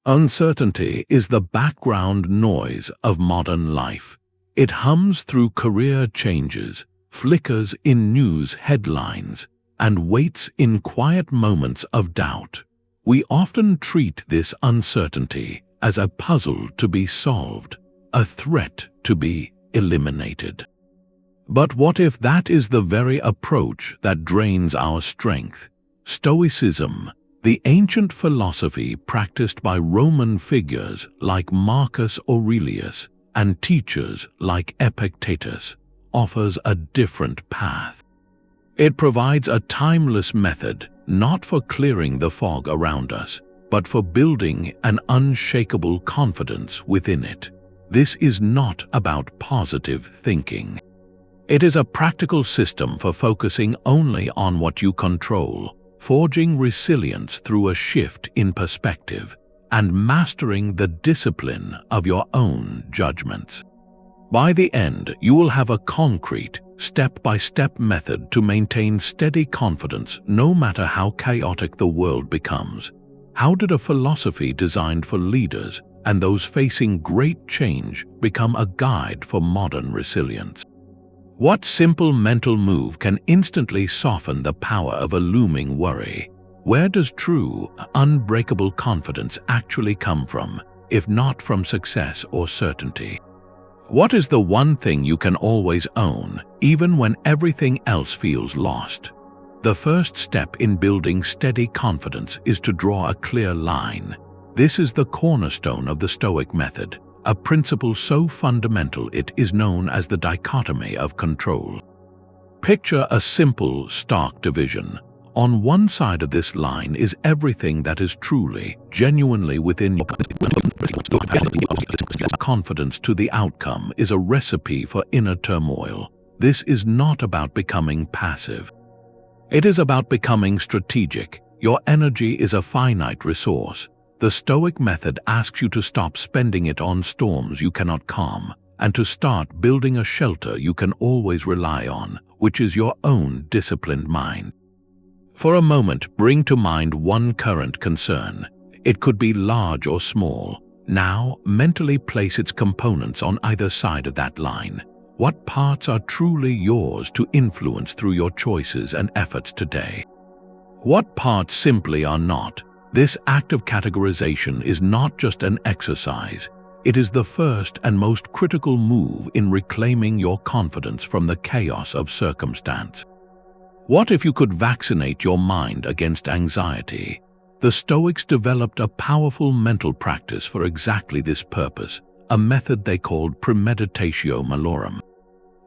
Uncertainty is the background noise of modern life. It hums through career changes, flickers in news headlines, and waits in quiet moments of doubt. We often treat this uncertainty as a puzzle to be solved, a threat to be eliminated. But what if that is the very approach that drains our strength? Stoicism, the ancient philosophy practiced by Roman figures like Marcus Aurelius and teachers like Epictetus, offers a different path. It provides a timeless method not for clearing the fog around us, but for building an unshakable confidence within it. This is not about positive thinking. It is a practical system for focusing only on what you control, forging resilience through a shift in perspective, and mastering the discipline of your own judgments. By the end, you will have a concrete, step-by-step method to maintain steady confidence no matter how chaotic the world becomes. How did a philosophy designed for leaders and those facing great change become a guide for modern resilience? What simple mental move can instantly soften the power of a looming worry? Where does true, unbreakable confidence actually come from, if not from success or certainty? What is the one thing you can always own, even when everything else feels lost? The first step in building steady confidence is to draw a clear line. This is the cornerstone of the Stoic Method, a principle so fundamental it is known as the Dichotomy of Control. Picture a simple, stark division. On one side of this line is everything that is truly, genuinely within your confidence to the outcome is a recipe for inner turmoil. This is not about becoming passive. It is about becoming strategic. Your energy is a finite resource. The Stoic Method asks you to stop spending it on storms you cannot calm, and to start building a shelter you can always rely on, which is your own disciplined mind. For a moment, bring to mind one current concern. It could be large or small. Now, mentally place its components on either side of that line. What parts are truly yours to influence through your choices and efforts today? What parts simply are not? This act of categorization is not just an exercise. It is the first and most critical move in reclaiming your confidence from the chaos of circumstance. What if you could vaccinate your mind against anxiety? The Stoics developed a powerful mental practice for exactly this purpose, a method they called Premeditation Malorum.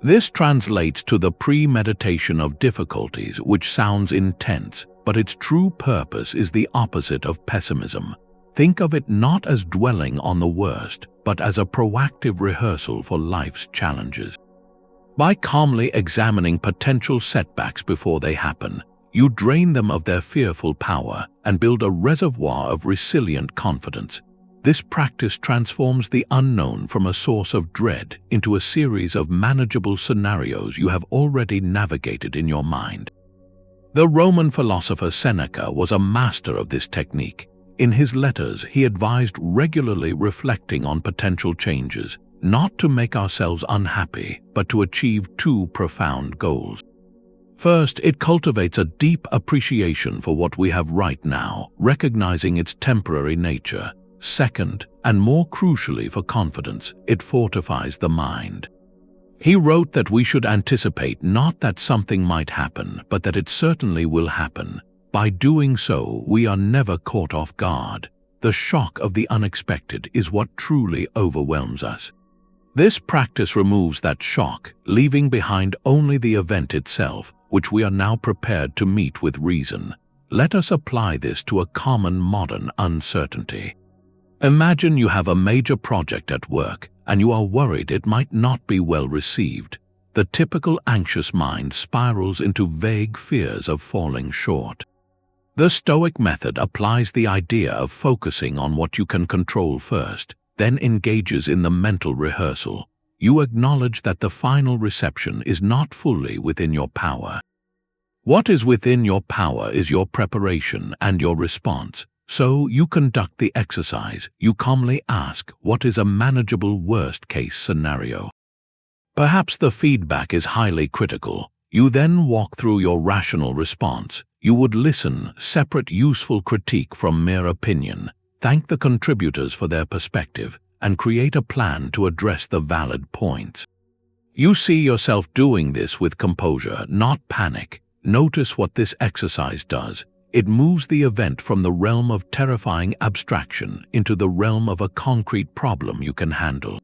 This translates to the premeditation of difficulties, which sounds intense, but its true purpose is the opposite of pessimism. Think of it not as dwelling on the worst, but as a proactive rehearsal for life's challenges. By calmly examining potential setbacks before they happen, you drain them of their fearful power and build a reservoir of resilient confidence. This practice transforms the unknown from a source of dread into a series of manageable scenarios you have already navigated in your mind. The Roman philosopher Seneca was a master of this technique. In his letters, he advised regularly reflecting on potential changes, not to make ourselves unhappy, but to achieve two profound goals. First, it cultivates a deep appreciation for what we have right now, recognizing its temporary nature. Second, and more crucially for confidence, it fortifies the mind. He wrote that we should anticipate not that something might happen, but that it certainly will happen. By doing so, we are never caught off guard. The shock of the unexpected is what truly overwhelms us. This practice removes that shock, leaving behind only the event itself, which we are now prepared to meet with reason. Let us apply this to a common modern uncertainty. Imagine you have a major project at work, and you are worried it might not be well received. The typical anxious mind spirals into vague fears of falling short. The Stoic Method applies the idea of focusing on what you can control first, then engages in the mental rehearsal. You acknowledge that the final reception is not fully within your power. What is within your power is your preparation and your response. So you conduct the exercise. You calmly ask, what is a manageable worst-case scenario? Perhaps the feedback is highly critical. You then walk through your rational response. You would listen, separate useful critique from mere opinion, thank the contributors for their perspective, and create a plan to address the valid points. You see yourself doing this with composure, not panic. Notice what this exercise does. It moves the event from the realm of terrifying abstraction into the realm of a concrete problem you can handle.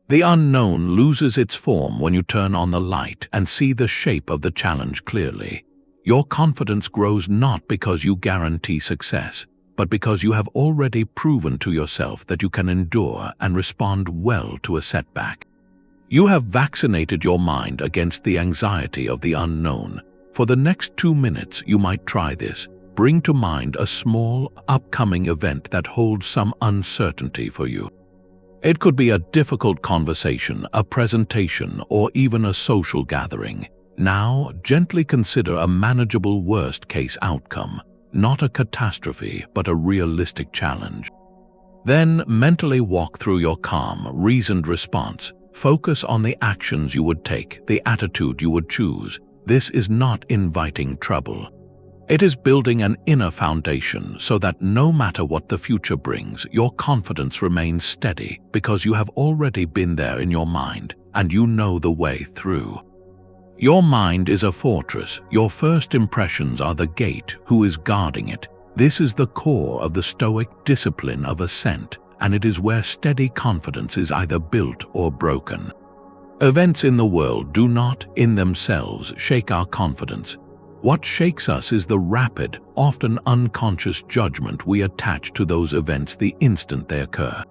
The unknown loses its form when you turn on the light and see the shape of the challenge clearly. Your confidence grows not because you guarantee success, but because you have already proven to yourself that you can endure and respond well to a setback. You have vaccinated your mind against the anxiety of the unknown. For the next 2 minutes, you might try this. Bring to mind a small, upcoming event that holds some uncertainty for you. It could be a difficult conversation, a presentation, or even a social gathering. Now, gently consider a manageable worst-case outcome, not a catastrophe, but a realistic challenge. Then, mentally walk through your calm, reasoned response. Focus on the actions you would take, the attitude you would choose. This is not inviting trouble. It is building an inner foundation so that no matter what the future brings, your confidence remains steady because you have already been there in your mind and you know the way through. Your mind is a fortress. Your first impressions are the gate. Who is guarding it? This is the core of the Stoic discipline of ascent, and it is where steady confidence is either built or broken. Events in the world do not, in themselves, shake our confidence. What shakes us is the rapid, often unconscious judgment we attach to those events the instant they occur.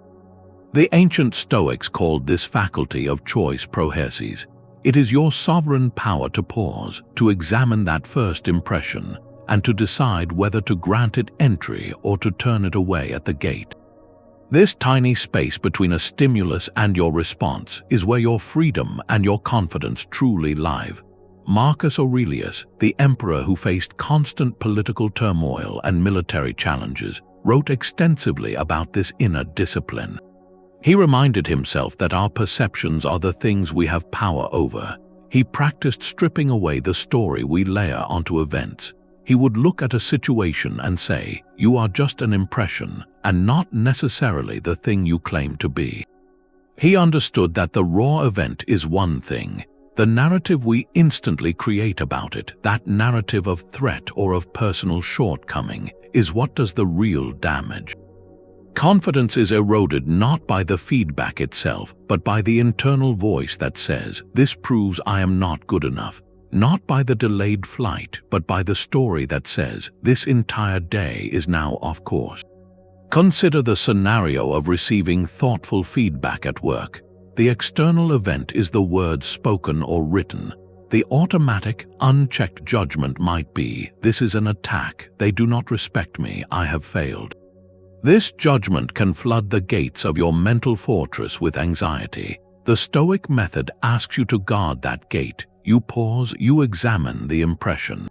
The ancient Stoics called this faculty of choice proherses. It is your sovereign power to pause, to examine that first impression, and to decide whether to grant it entry or to turn it away at the gate. This tiny space between a stimulus and your response is where your freedom and your confidence truly live. Marcus Aurelius, the emperor who faced constant political turmoil and military challenges, wrote extensively about this inner discipline. He reminded himself that our perceptions are the things we have power over. He practiced stripping away the story we layer onto events. He would look at a situation and say, "You are just an impression, and not necessarily the thing you claim to be." He understood that the raw event is one thing. The narrative we instantly create about it, that narrative of threat or of personal shortcoming, is what does the real damage. Confidence is eroded not by the feedback itself, but by the internal voice that says, "This proves I am not good enough." Not by the delayed flight, but by the story that says, "This entire day is now off course." Consider the scenario of receiving thoughtful feedback at work. The external event is the words spoken or written. The automatic, unchecked judgment might be, "This is an attack, they do not respect me, I have failed." This judgment can flood the gates of your mental fortress with anxiety. The Stoic method asks you to guard that gate. You pause, you examine the impression.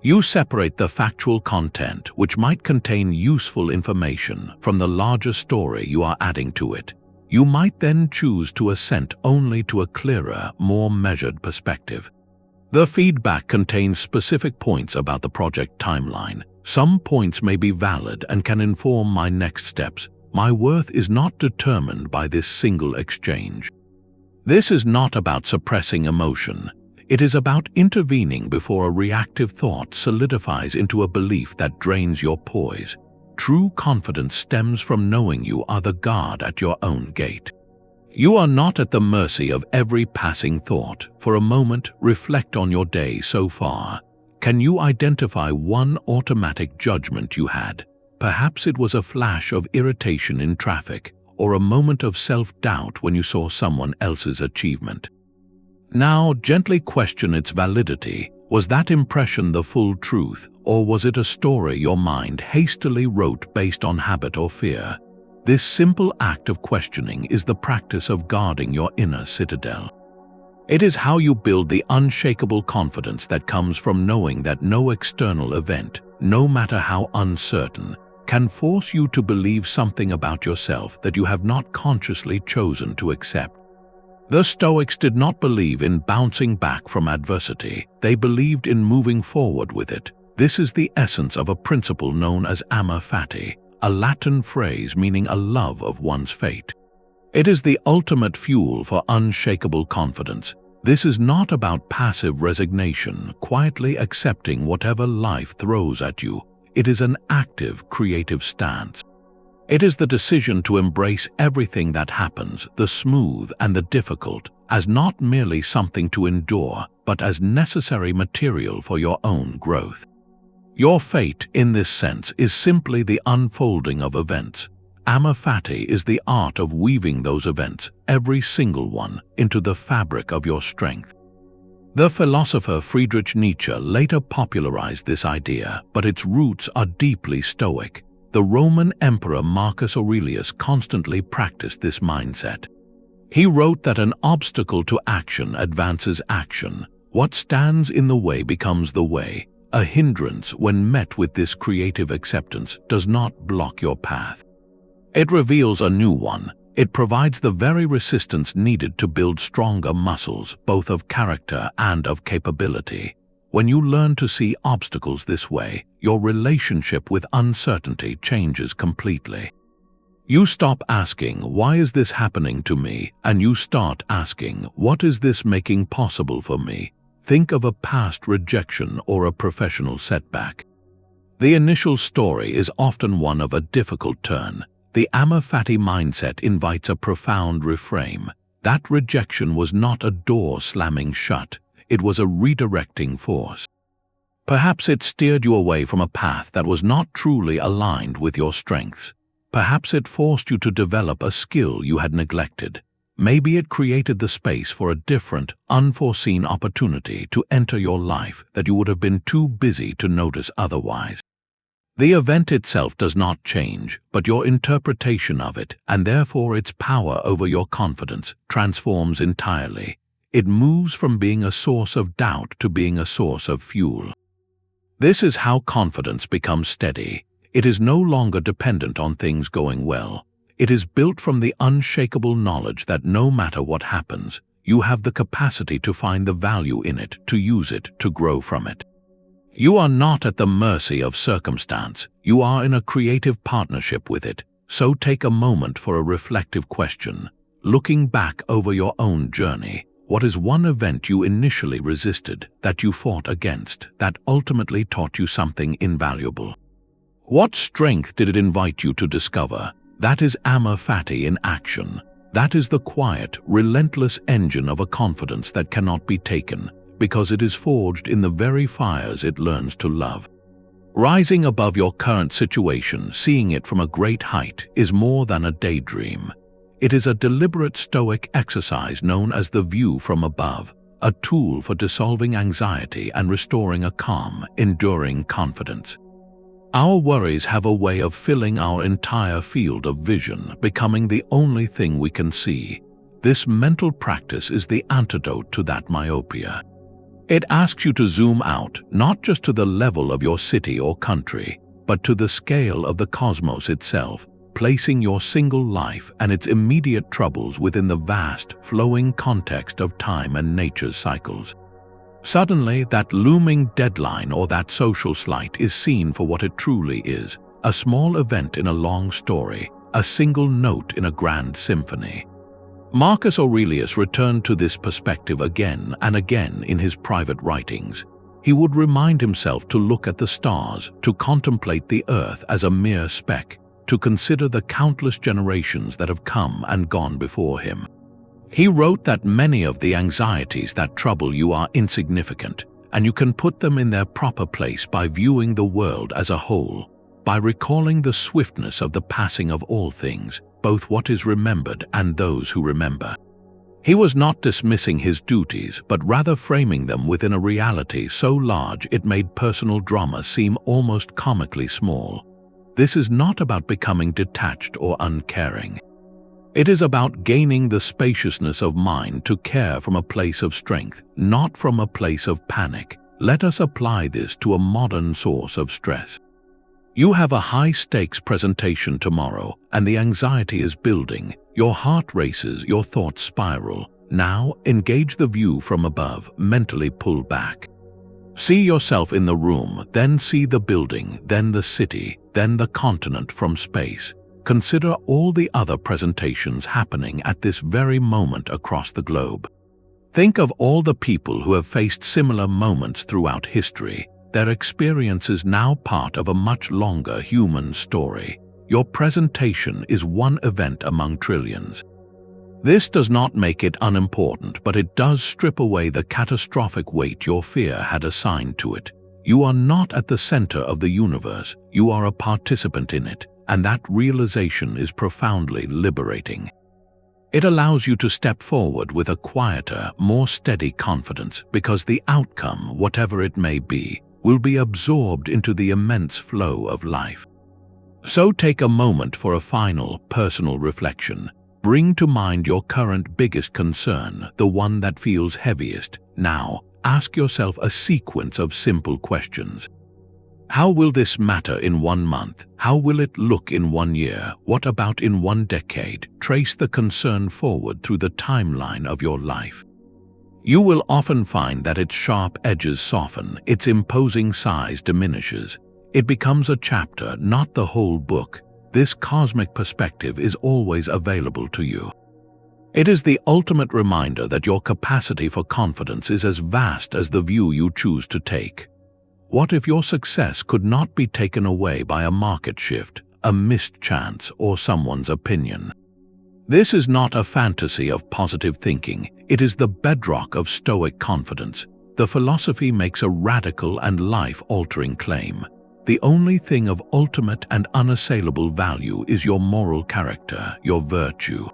You separate the factual content, which might contain useful information, from the larger story you are adding to it. You might then choose to assent only to a clearer, more measured perspective. The feedback contains specific points about the project timeline. Some points may be valid and can inform my next steps. My worth is not determined by this single exchange. This is not about suppressing emotion. It is about intervening before a reactive thought solidifies into a belief that drains your poise. True confidence stems from knowing you are the guard at your own gate. You are not at the mercy of every passing thought. For a moment, reflect on your day so far. Can you identify one automatic judgment you had? Perhaps it was a flash of irritation in traffic, or a moment of self-doubt when you saw someone else's achievement. Now, gently question its validity. Was that impression the full truth, or was it a story your mind hastily wrote based on habit or fear? This simple act of questioning is the practice of guarding your inner citadel. It is how you build the unshakable confidence that comes from knowing that no external event, no matter how uncertain, can force you to believe something about yourself that you have not consciously chosen to accept. The Stoics did not believe in bouncing back from adversity. They believed in moving forward with it. This is the essence of a principle known as Amor Fati, a Latin phrase meaning a love of one's fate. It is the ultimate fuel for unshakable confidence. This is not about passive resignation, quietly accepting whatever life throws at you. It is an active, creative stance. It is the decision to embrace everything that happens, the smooth and the difficult, as not merely something to endure, but as necessary material for your own growth. Your fate, in this sense, is simply the unfolding of events. Amor Fati is the art of weaving those events, every single one, into the fabric of your strength. The philosopher Friedrich Nietzsche later popularized this idea, but its roots are deeply Stoic. The Roman Emperor Marcus Aurelius constantly practiced this mindset. He wrote that an obstacle to action advances action. What stands in the way becomes the way. A hindrance, when met with this creative acceptance, does not block your path. It reveals a new one. It provides the very resistance needed to build stronger muscles, both of character and of capability. When you learn to see obstacles this way, your relationship with uncertainty changes completely. You stop asking, "Why is this happening to me?" and you start asking, "What is this making possible for me?" Think of a past rejection or a professional setback. The initial story is often one of a difficult turn. The Amor Fati mindset invites a profound reframe. That rejection was not a door slamming shut. It was a redirecting force. Perhaps it steered you away from a path that was not truly aligned with your strengths. Perhaps it forced you to develop a skill you had neglected. Maybe it created the space for a different, unforeseen opportunity to enter your life that you would have been too busy to notice otherwise. The event itself does not change, but your interpretation of it, and therefore its power over your confidence, transforms entirely. It moves from being a source of doubt to being a source of fuel. This is how confidence becomes steady. It is no longer dependent on things going well. It is built from the unshakable knowledge that no matter what happens, you have the capacity to find the value in it, to use it, to grow from it. You are not at the mercy of circumstance. You are in a creative partnership with it. So take a moment for a reflective question. Looking back over your own journey, what is one event you initially resisted, that you fought against, that ultimately taught you something invaluable? What strength did it invite you to discover? That is Amor Fati in action. That is the quiet, relentless engine of a confidence that cannot be taken, because it is forged in the very fires it learns to love. Rising above your current situation, seeing it from a great height, is more than a daydream. It is a deliberate Stoic exercise known as the view from above, a tool for dissolving anxiety and restoring a calm, enduring confidence. Our worries have a way of filling our entire field of vision, becoming the only thing we can see. This mental practice is the antidote to that myopia. It asks you to zoom out, not just to the level of your city or country, but to the scale of the cosmos itself, placing your single life and its immediate troubles within the vast, flowing context of time and nature's cycles. Suddenly, that looming deadline or that social slight is seen for what it truly is, a small event in a long story, a single note in a grand symphony. Marcus Aurelius returned to this perspective again and again in his private writings. He would remind himself to look at the stars, to contemplate the earth as a mere speck, to consider the countless generations that have come and gone before him. He wrote that many of the anxieties that trouble you are insignificant, and you can put them in their proper place by viewing the world as a whole, by recalling the swiftness of the passing of all things, both what is remembered and those who remember. He was not dismissing his duties, but rather framing them within a reality so large it made personal drama seem almost comically small. This is not about becoming detached or uncaring. It is about gaining the spaciousness of mind to care from a place of strength, not from a place of panic. Let us apply this to a modern source of stress. You have a high-stakes presentation tomorrow, and the anxiety is building. Your heart races, your thoughts spiral. Now, engage the view from above, mentally pull back. See yourself in the room, then see the building, then the city, then the continent from space. Consider all the other presentations happening at this very moment across the globe. Think of all the people who have faced similar moments throughout history. Their experience is now part of a much longer human story. Your presentation is one event among trillions. This does not make it unimportant, but it does strip away the catastrophic weight your fear had assigned to it. You are not at the center of the universe, you are a participant in it, and that realization is profoundly liberating. It allows you to step forward with a quieter, more steady confidence because the outcome, whatever it may be, will be absorbed into the immense flow of life. So take a moment for a final, personal reflection. Bring to mind your current biggest concern, the one that feels heaviest. Now, ask yourself a sequence of simple questions. How will this matter in 1 month? How will it look in 1 year? What about in 1 decade? Trace the concern forward through the timeline of your life. You will often find that its sharp edges soften, its imposing size diminishes. It becomes a chapter, not the whole book. This cosmic perspective is always available to you. It is the ultimate reminder that your capacity for confidence is as vast as the view you choose to take. What if your success could not be taken away by a market shift, a missed chance, or someone's opinion? This is not a fantasy of positive thinking, it is the bedrock of Stoic confidence. The philosophy makes a radical and life-altering claim. The only thing of ultimate and unassailable value is your moral character, your virtue.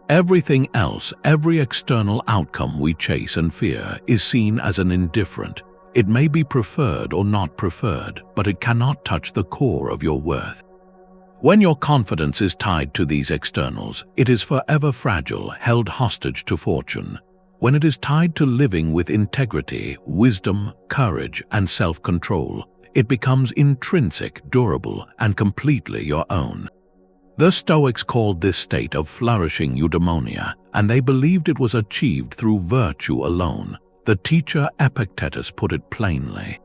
Everything else, every external outcome we chase and fear, is seen as an indifferent. It may be preferred or not preferred, but it cannot touch the core of your worth. When your confidence is tied to these externals, it is forever fragile, held hostage to fortune. When it is tied to living with integrity, wisdom, courage, and self-control, it becomes intrinsic, durable, and completely your own. The Stoics called this state of flourishing eudaimonia, and they believed it was achieved through virtue alone. The teacher Epictetus put it plainly.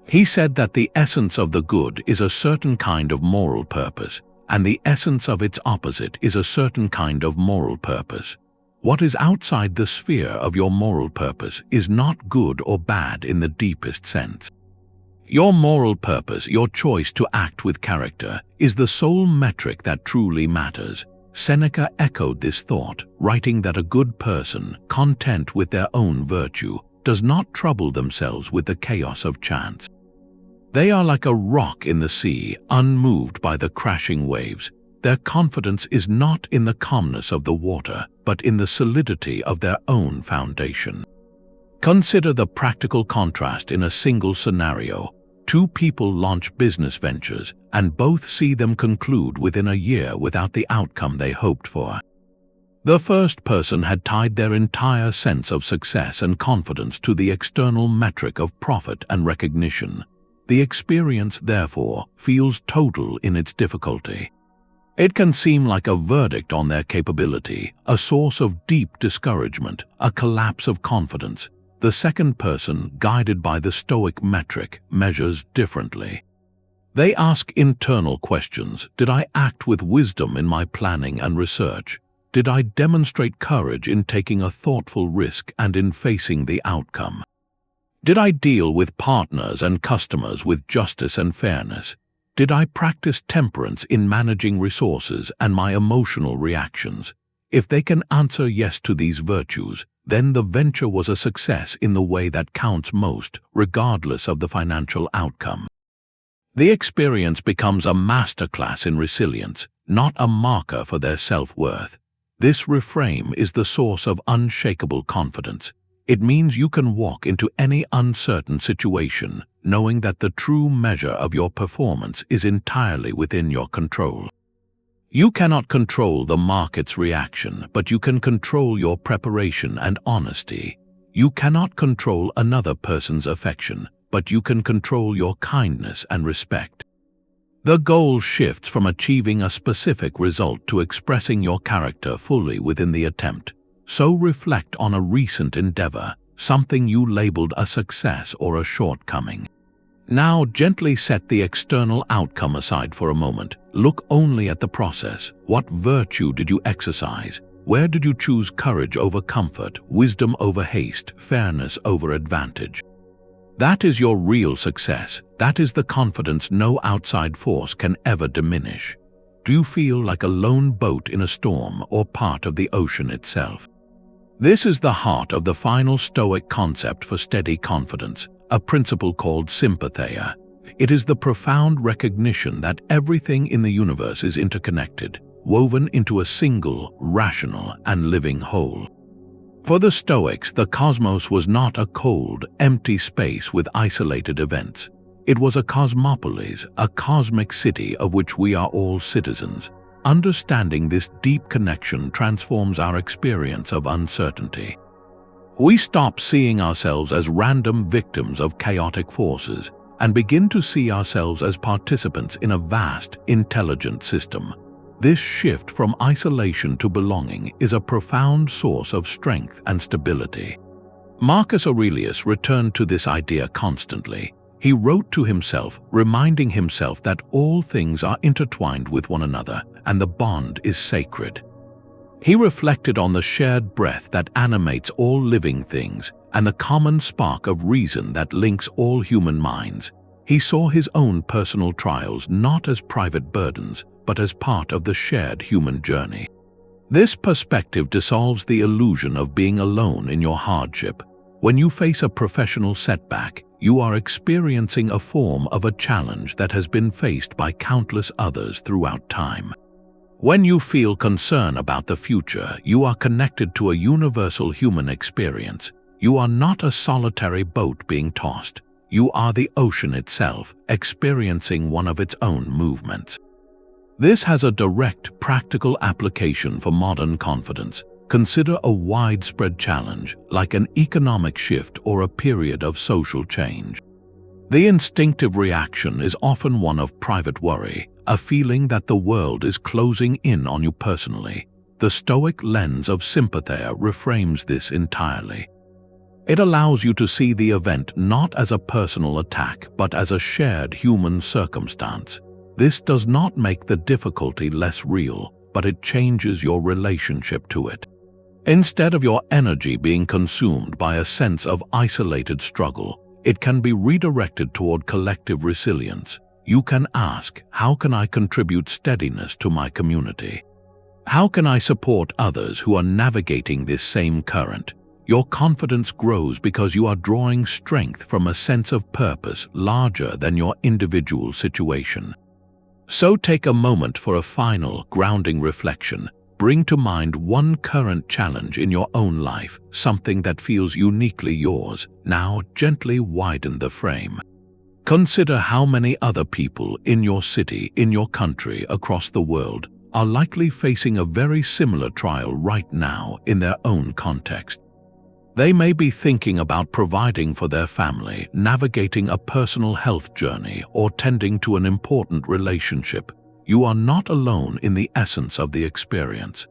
He said that the essence of the good is a certain kind of moral purpose, and the essence of its opposite is a certain kind of moral purpose. What is outside the sphere of your moral purpose is not good or bad in the deepest sense. Your moral purpose, your choice to act with character, is the sole metric that truly matters. Seneca echoed this thought, writing that a good person, content with their own virtue, does not trouble themselves with the chaos of chance. They are like a rock in the sea, unmoved by the crashing waves. Their confidence is not in the calmness of the water, but in the solidity of their own foundation. Consider the practical contrast in a single scenario. 2 people launch business ventures, and both see them conclude within a year without the outcome they hoped for. The first person had tied their entire sense of success and confidence to the external metric of profit and recognition. The experience, therefore, feels total in its difficulty. It can seem like a verdict on their capability, a source of deep discouragement, a collapse of confidence. The second person, guided by the Stoic metric, measures differently. They ask internal questions. Did I act with wisdom in my planning and research? Did I demonstrate courage in taking a thoughtful risk and in facing the outcome? Did I deal with partners and customers with justice and fairness? Did I practice temperance in managing resources and my emotional reactions? If they can answer yes to these virtues, then the venture was a success in the way that counts most, regardless of the financial outcome. The experience becomes a masterclass in resilience, not a marker for their self-worth. This reframe is the source of unshakable confidence. It means you can walk into any uncertain situation, knowing that the true measure of your performance is entirely within your control. You cannot control the market's reaction, but you can control your preparation and honesty. You cannot control another person's affection, but you can control your kindness and respect. The goal shifts from achieving a specific result to expressing your character fully within the attempt. So reflect on a recent endeavor, something you labeled a success or a shortcoming. Now gently set the external outcome aside for a moment. Look only at the process. What virtue did you exercise? Where did you choose courage over comfort, wisdom over haste, fairness over advantage? That is your real success. That is the confidence no outside force can ever diminish. Do you feel like a lone boat in a storm or part of the ocean itself? This is the heart of the final Stoic concept for steady confidence, a principle called Sympatheia. It is the profound recognition that everything in the universe is interconnected, woven into a single, rational, and living whole. For the Stoics, the cosmos was not a cold, empty space with isolated events. It was a cosmopolis, a cosmic city of which we are all citizens. Understanding this deep connection transforms our experience of uncertainty. We stop seeing ourselves as random victims of chaotic forces and begin to see ourselves as participants in a vast, intelligent system. This shift from isolation to belonging is a profound source of strength and stability. Marcus Aurelius returned to this idea constantly. He wrote to himself, reminding himself that all things are intertwined with one another and the bond is sacred. He reflected on the shared breath that animates all living things and the common spark of reason that links all human minds. He saw his own personal trials not as private burdens, but as part of the shared human journey. This perspective dissolves the illusion of being alone in your hardship. When you face a professional setback, you are experiencing a form of a challenge that has been faced by countless others throughout time. When you feel concern about the future, you are connected to a universal human experience. You are not a solitary boat being tossed. You are the ocean itself, experiencing one of its own movements. This has a direct, practical application for modern confidence. Consider a widespread challenge, like an economic shift or a period of social change. The instinctive reaction is often one of private worry, a feeling that the world is closing in on you personally. The Stoic lens of Sympatheia reframes this entirely. It allows you to see the event not as a personal attack, but as a shared human circumstance. This does not make the difficulty less real, but it changes your relationship to it. Instead of your energy being consumed by a sense of isolated struggle, it can be redirected toward collective resilience. You can ask, how can I contribute steadiness to my community? How can I support others who are navigating this same current? Your confidence grows because you are drawing strength from a sense of purpose larger than your individual situation. So take a moment for a final, grounding reflection. Bring to mind one current challenge in your own life, something that feels uniquely yours. Now gently widen the frame. Consider how many other people in your city, in your country, across the world are likely facing a very similar trial right now in their own context. They may be thinking about providing for their family, navigating a personal health journey, or tending to an important relationship. You are not alone in the essence of the experience.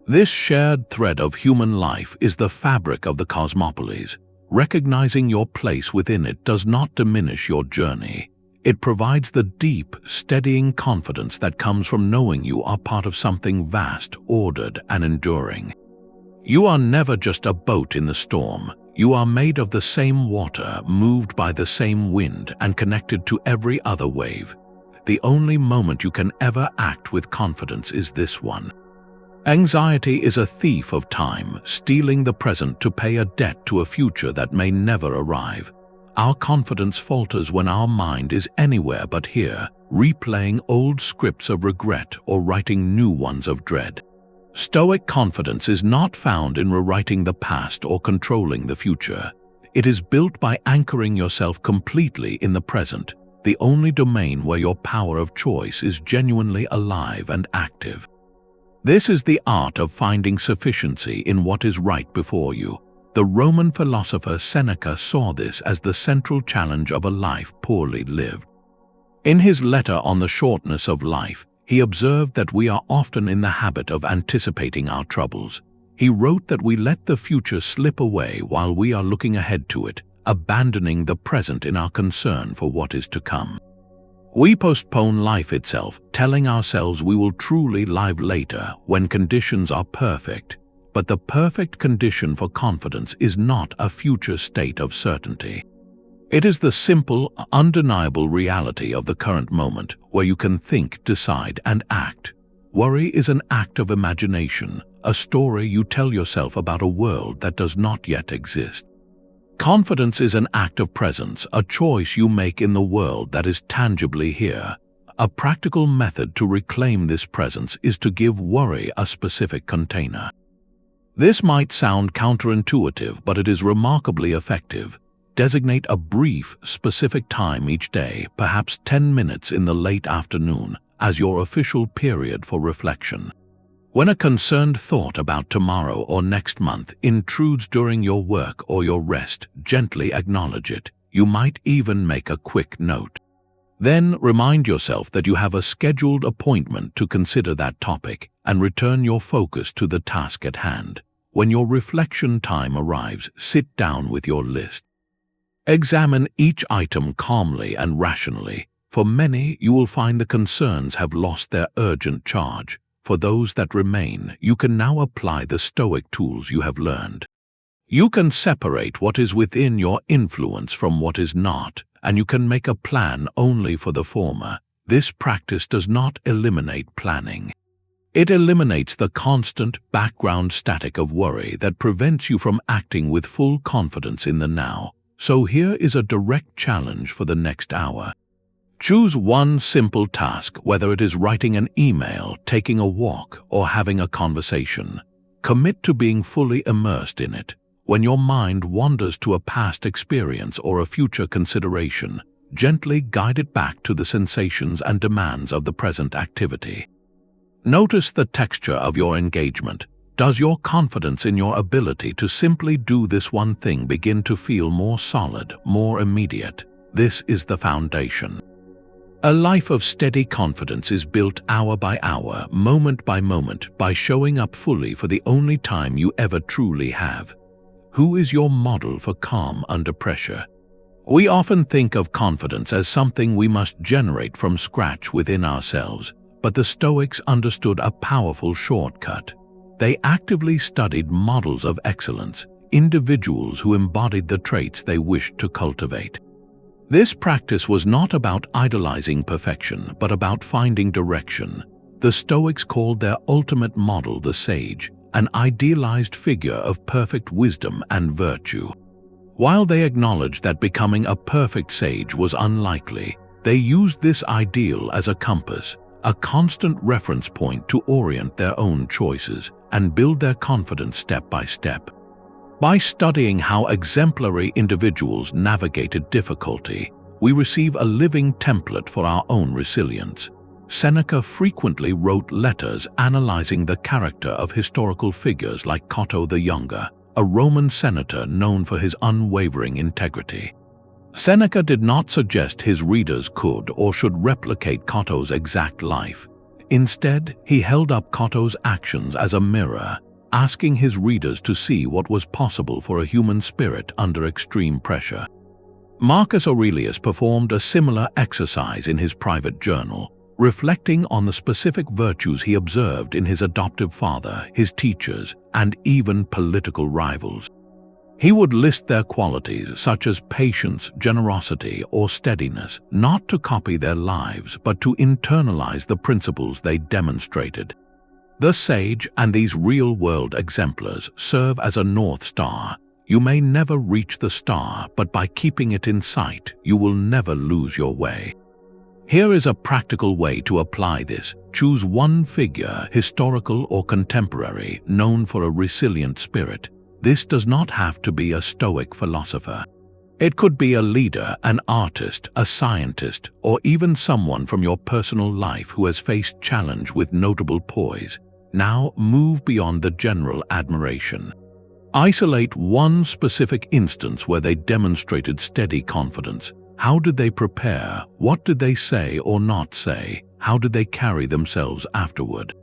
This shared thread of human life is the fabric of the cosmopolis. Recognizing your place within it does not diminish your journey. It provides the deep, steadying confidence that comes from knowing you are part of something vast, ordered, and enduring. You are never just a boat in the storm. You are made of the same water, moved by the same wind, and connected to every other wave. The only moment you can ever act with confidence is this one. Anxiety is a thief of time, stealing the present to pay a debt to a future that may never arrive. Our confidence falters when our mind is anywhere but here, replaying old scripts of regret or writing new ones of dread. Stoic confidence is not found in rewriting the past or controlling the future. It is built by anchoring yourself completely in the present, the only domain where your power of choice is genuinely alive and active. This is the art of finding sufficiency in what is right before you. The Roman philosopher Seneca saw this as the central challenge of a life poorly lived. In his letter on the shortness of life, he observed that we are often in the habit of anticipating our troubles. He wrote that we let the future slip away while we are looking ahead to it, abandoning the present in our concern for what is to come. We postpone life itself, telling ourselves we will truly live later when conditions are perfect. But the perfect condition for confidence is not a future state of certainty. It is the simple, undeniable reality of the current moment where you can think, decide, and act. Worry is an act of imagination, a story you tell yourself about a world that does not yet exist. Confidence is an act of presence, a choice you make in the world that is tangibly here. A practical method to reclaim this presence is to give worry a specific container. This might sound counterintuitive, but it is remarkably effective. Designate a brief, specific time each day, perhaps 10 minutes in the late afternoon, as your official period for reflection. When a concerned thought about tomorrow or next month intrudes during your work or your rest, gently acknowledge it. You might even make a quick note. Then remind yourself that you have a scheduled appointment to consider that topic and return your focus to the task at hand. When your reflection time arrives, sit down with your list. Examine each item calmly and rationally. For many, you will find the concerns have lost their urgent charge. For those that remain, you can now apply the Stoic tools you have learned. You can separate what is within your influence from what is not, and you can make a plan only for the former. This practice does not eliminate planning. It eliminates the constant background static of worry that prevents you from acting with full confidence in the now. So here is a direct challenge for the next hour. Choose one simple task, whether it is writing an email, taking a walk, or having a conversation. Commit to being fully immersed in it. When your mind wanders to a past experience or a future consideration, gently guide it back to the sensations and demands of the present activity. Notice the texture of your engagement. Does your confidence in your ability to simply do this one thing begin to feel more solid, more immediate? This is the foundation. A life of steady confidence is built hour by hour, moment by moment, by showing up fully for the only time you ever truly have. Who is your model for calm under pressure? We often think of confidence as something we must generate from scratch within ourselves, but the Stoics understood a powerful shortcut. They actively studied models of excellence, individuals who embodied the traits they wished to cultivate. This practice was not about idolizing perfection, but about finding direction. The Stoics called their ultimate model the sage, an idealized figure of perfect wisdom and virtue. While they acknowledged that becoming a perfect sage was unlikely, they used this ideal as a compass, a constant reference point to orient their own choices and build their confidence step by step. By studying how exemplary individuals navigated difficulty, we receive a living template for our own resilience. Seneca frequently wrote letters analyzing the character of historical figures like Cato the Younger, a Roman senator known for his unwavering integrity. Seneca did not suggest his readers could or should replicate Cato's exact life. Instead, he held up Cato's actions as a mirror, asking his readers to see what was possible for a human spirit under extreme pressure. Marcus Aurelius performed a similar exercise in his private journal, reflecting on the specific virtues he observed in his adoptive father, his teachers, and even political rivals. He would list their qualities such as patience, generosity, or steadiness, not to copy their lives, but to internalize the principles they demonstrated. The sage and these real-world exemplars serve as a North Star. You may never reach the star, but by keeping it in sight, you will never lose your way. Here is a practical way to apply this. Choose one figure, historical or contemporary, known for a resilient spirit. This does not have to be a Stoic philosopher. It could be a leader, an artist, a scientist, or even someone from your personal life who has faced challenge with notable poise. Now move beyond the general admiration. Isolate one specific instance where they demonstrated steady confidence. How did they prepare? What did they say or not say? How did they carry themselves afterward?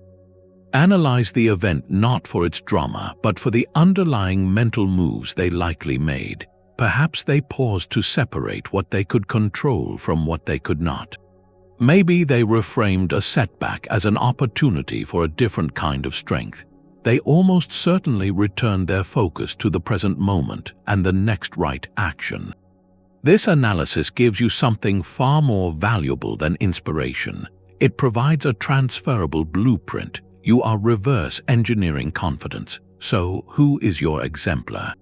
Analyze the event not for its drama, but for the underlying mental moves they likely made. Perhaps they paused to separate what they could control from what they could not. Maybe they reframed a setback as an opportunity for a different kind of strength. They almost certainly returned their focus to the present moment and the next right action. This analysis gives you something far more valuable than inspiration. It provides a transferable blueprint. You are reverse engineering confidence. So, who is your exemplar?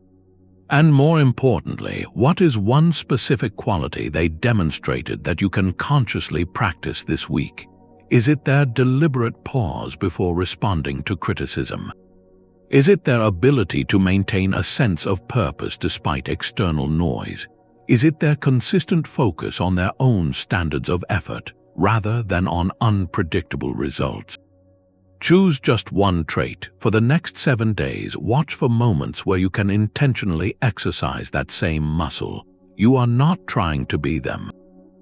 And more importantly, what is one specific quality they demonstrated that you can consciously practice this week? Is it their deliberate pause before responding to criticism? Is it their ability to maintain a sense of purpose despite external noise? Is it their consistent focus on their own standards of effort rather than on unpredictable results? Choose just one trait. For the next 7 days, watch for moments where you can intentionally exercise that same muscle. You are not trying to be them.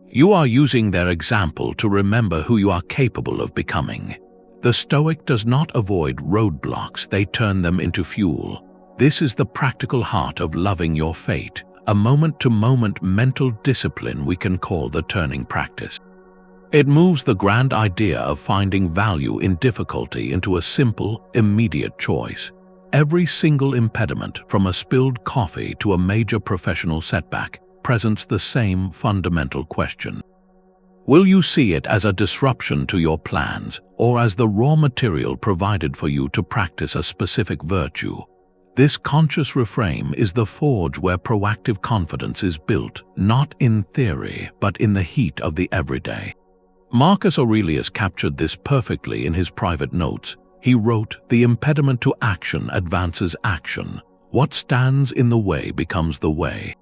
You are using their example to remember who you are capable of becoming. The Stoic does not avoid roadblocks, they turn them into fuel. This is the practical heart of loving your fate, a moment-to-moment mental discipline we can call the turning practice. It moves the grand idea of finding value in difficulty into a simple, immediate choice. Every single impediment, from a spilled coffee to a major professional setback, presents the same fundamental question. Will you see it as a disruption to your plans, or as the raw material provided for you to practice a specific virtue? This conscious reframe is the forge where proactive confidence is built, not in theory, but in the heat of the everyday. Marcus Aurelius captured this perfectly in his private notes. He wrote, "The impediment to action advances action. What stands in the way becomes the way."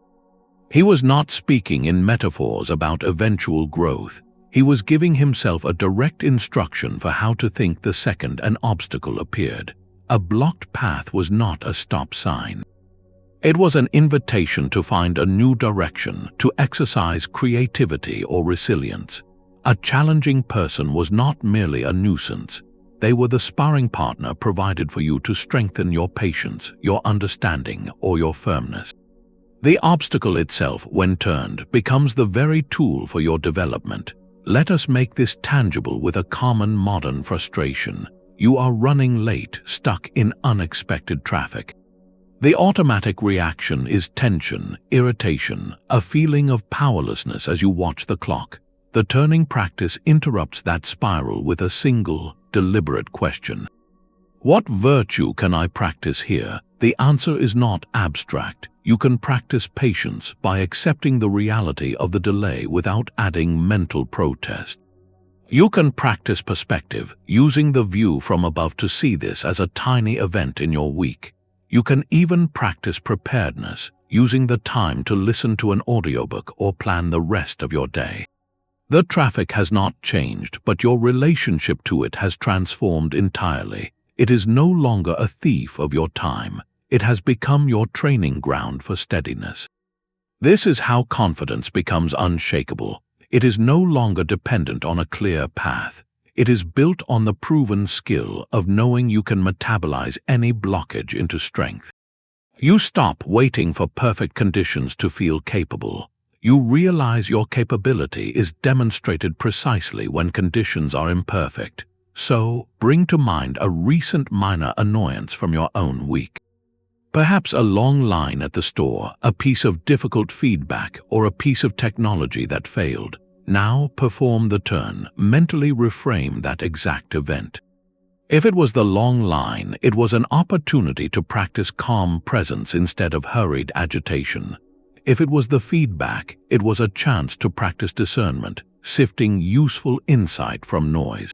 He was not speaking in metaphors about eventual growth. He was giving himself a direct instruction for how to think the second an obstacle appeared. A blocked path was not a stop sign. It was an invitation to find a new direction, to exercise creativity or resilience. A challenging person was not merely a nuisance. They were the sparring partner provided for you to strengthen your patience, your understanding, or your firmness. The obstacle itself, when turned, becomes the very tool for your development. Let us make this tangible with a common modern frustration. You are running late, stuck in unexpected traffic. The automatic reaction is tension, irritation, a feeling of powerlessness as you watch the clock. The turning practice interrupts that spiral with a single, deliberate question. What virtue can I practice here? The answer is not abstract. You can practice patience by accepting the reality of the delay without adding mental protest. You can practice perspective, using the view from above to see this as a tiny event in your week. You can even practice preparedness, using the time to listen to an audiobook or plan the rest of your day. The traffic has not changed, but your relationship to it has transformed entirely. It is no longer a thief of your time. It has become your training ground for steadiness. This is how confidence becomes unshakable. It is no longer dependent on a clear path. It is built on the proven skill of knowing you can metabolize any blockage into strength. You stop waiting for perfect conditions to feel capable. You realize your capability is demonstrated precisely when conditions are imperfect. So, bring to mind a recent minor annoyance from your own week. Perhaps a long line at the store, a piece of difficult feedback, or a piece of technology that failed. Now perform the turn, mentally reframe that exact event. If it was the long line, it was an opportunity to practice calm presence instead of hurried agitation. If it was the feedback, it was a chance to practice discernment, sifting useful insight from noise.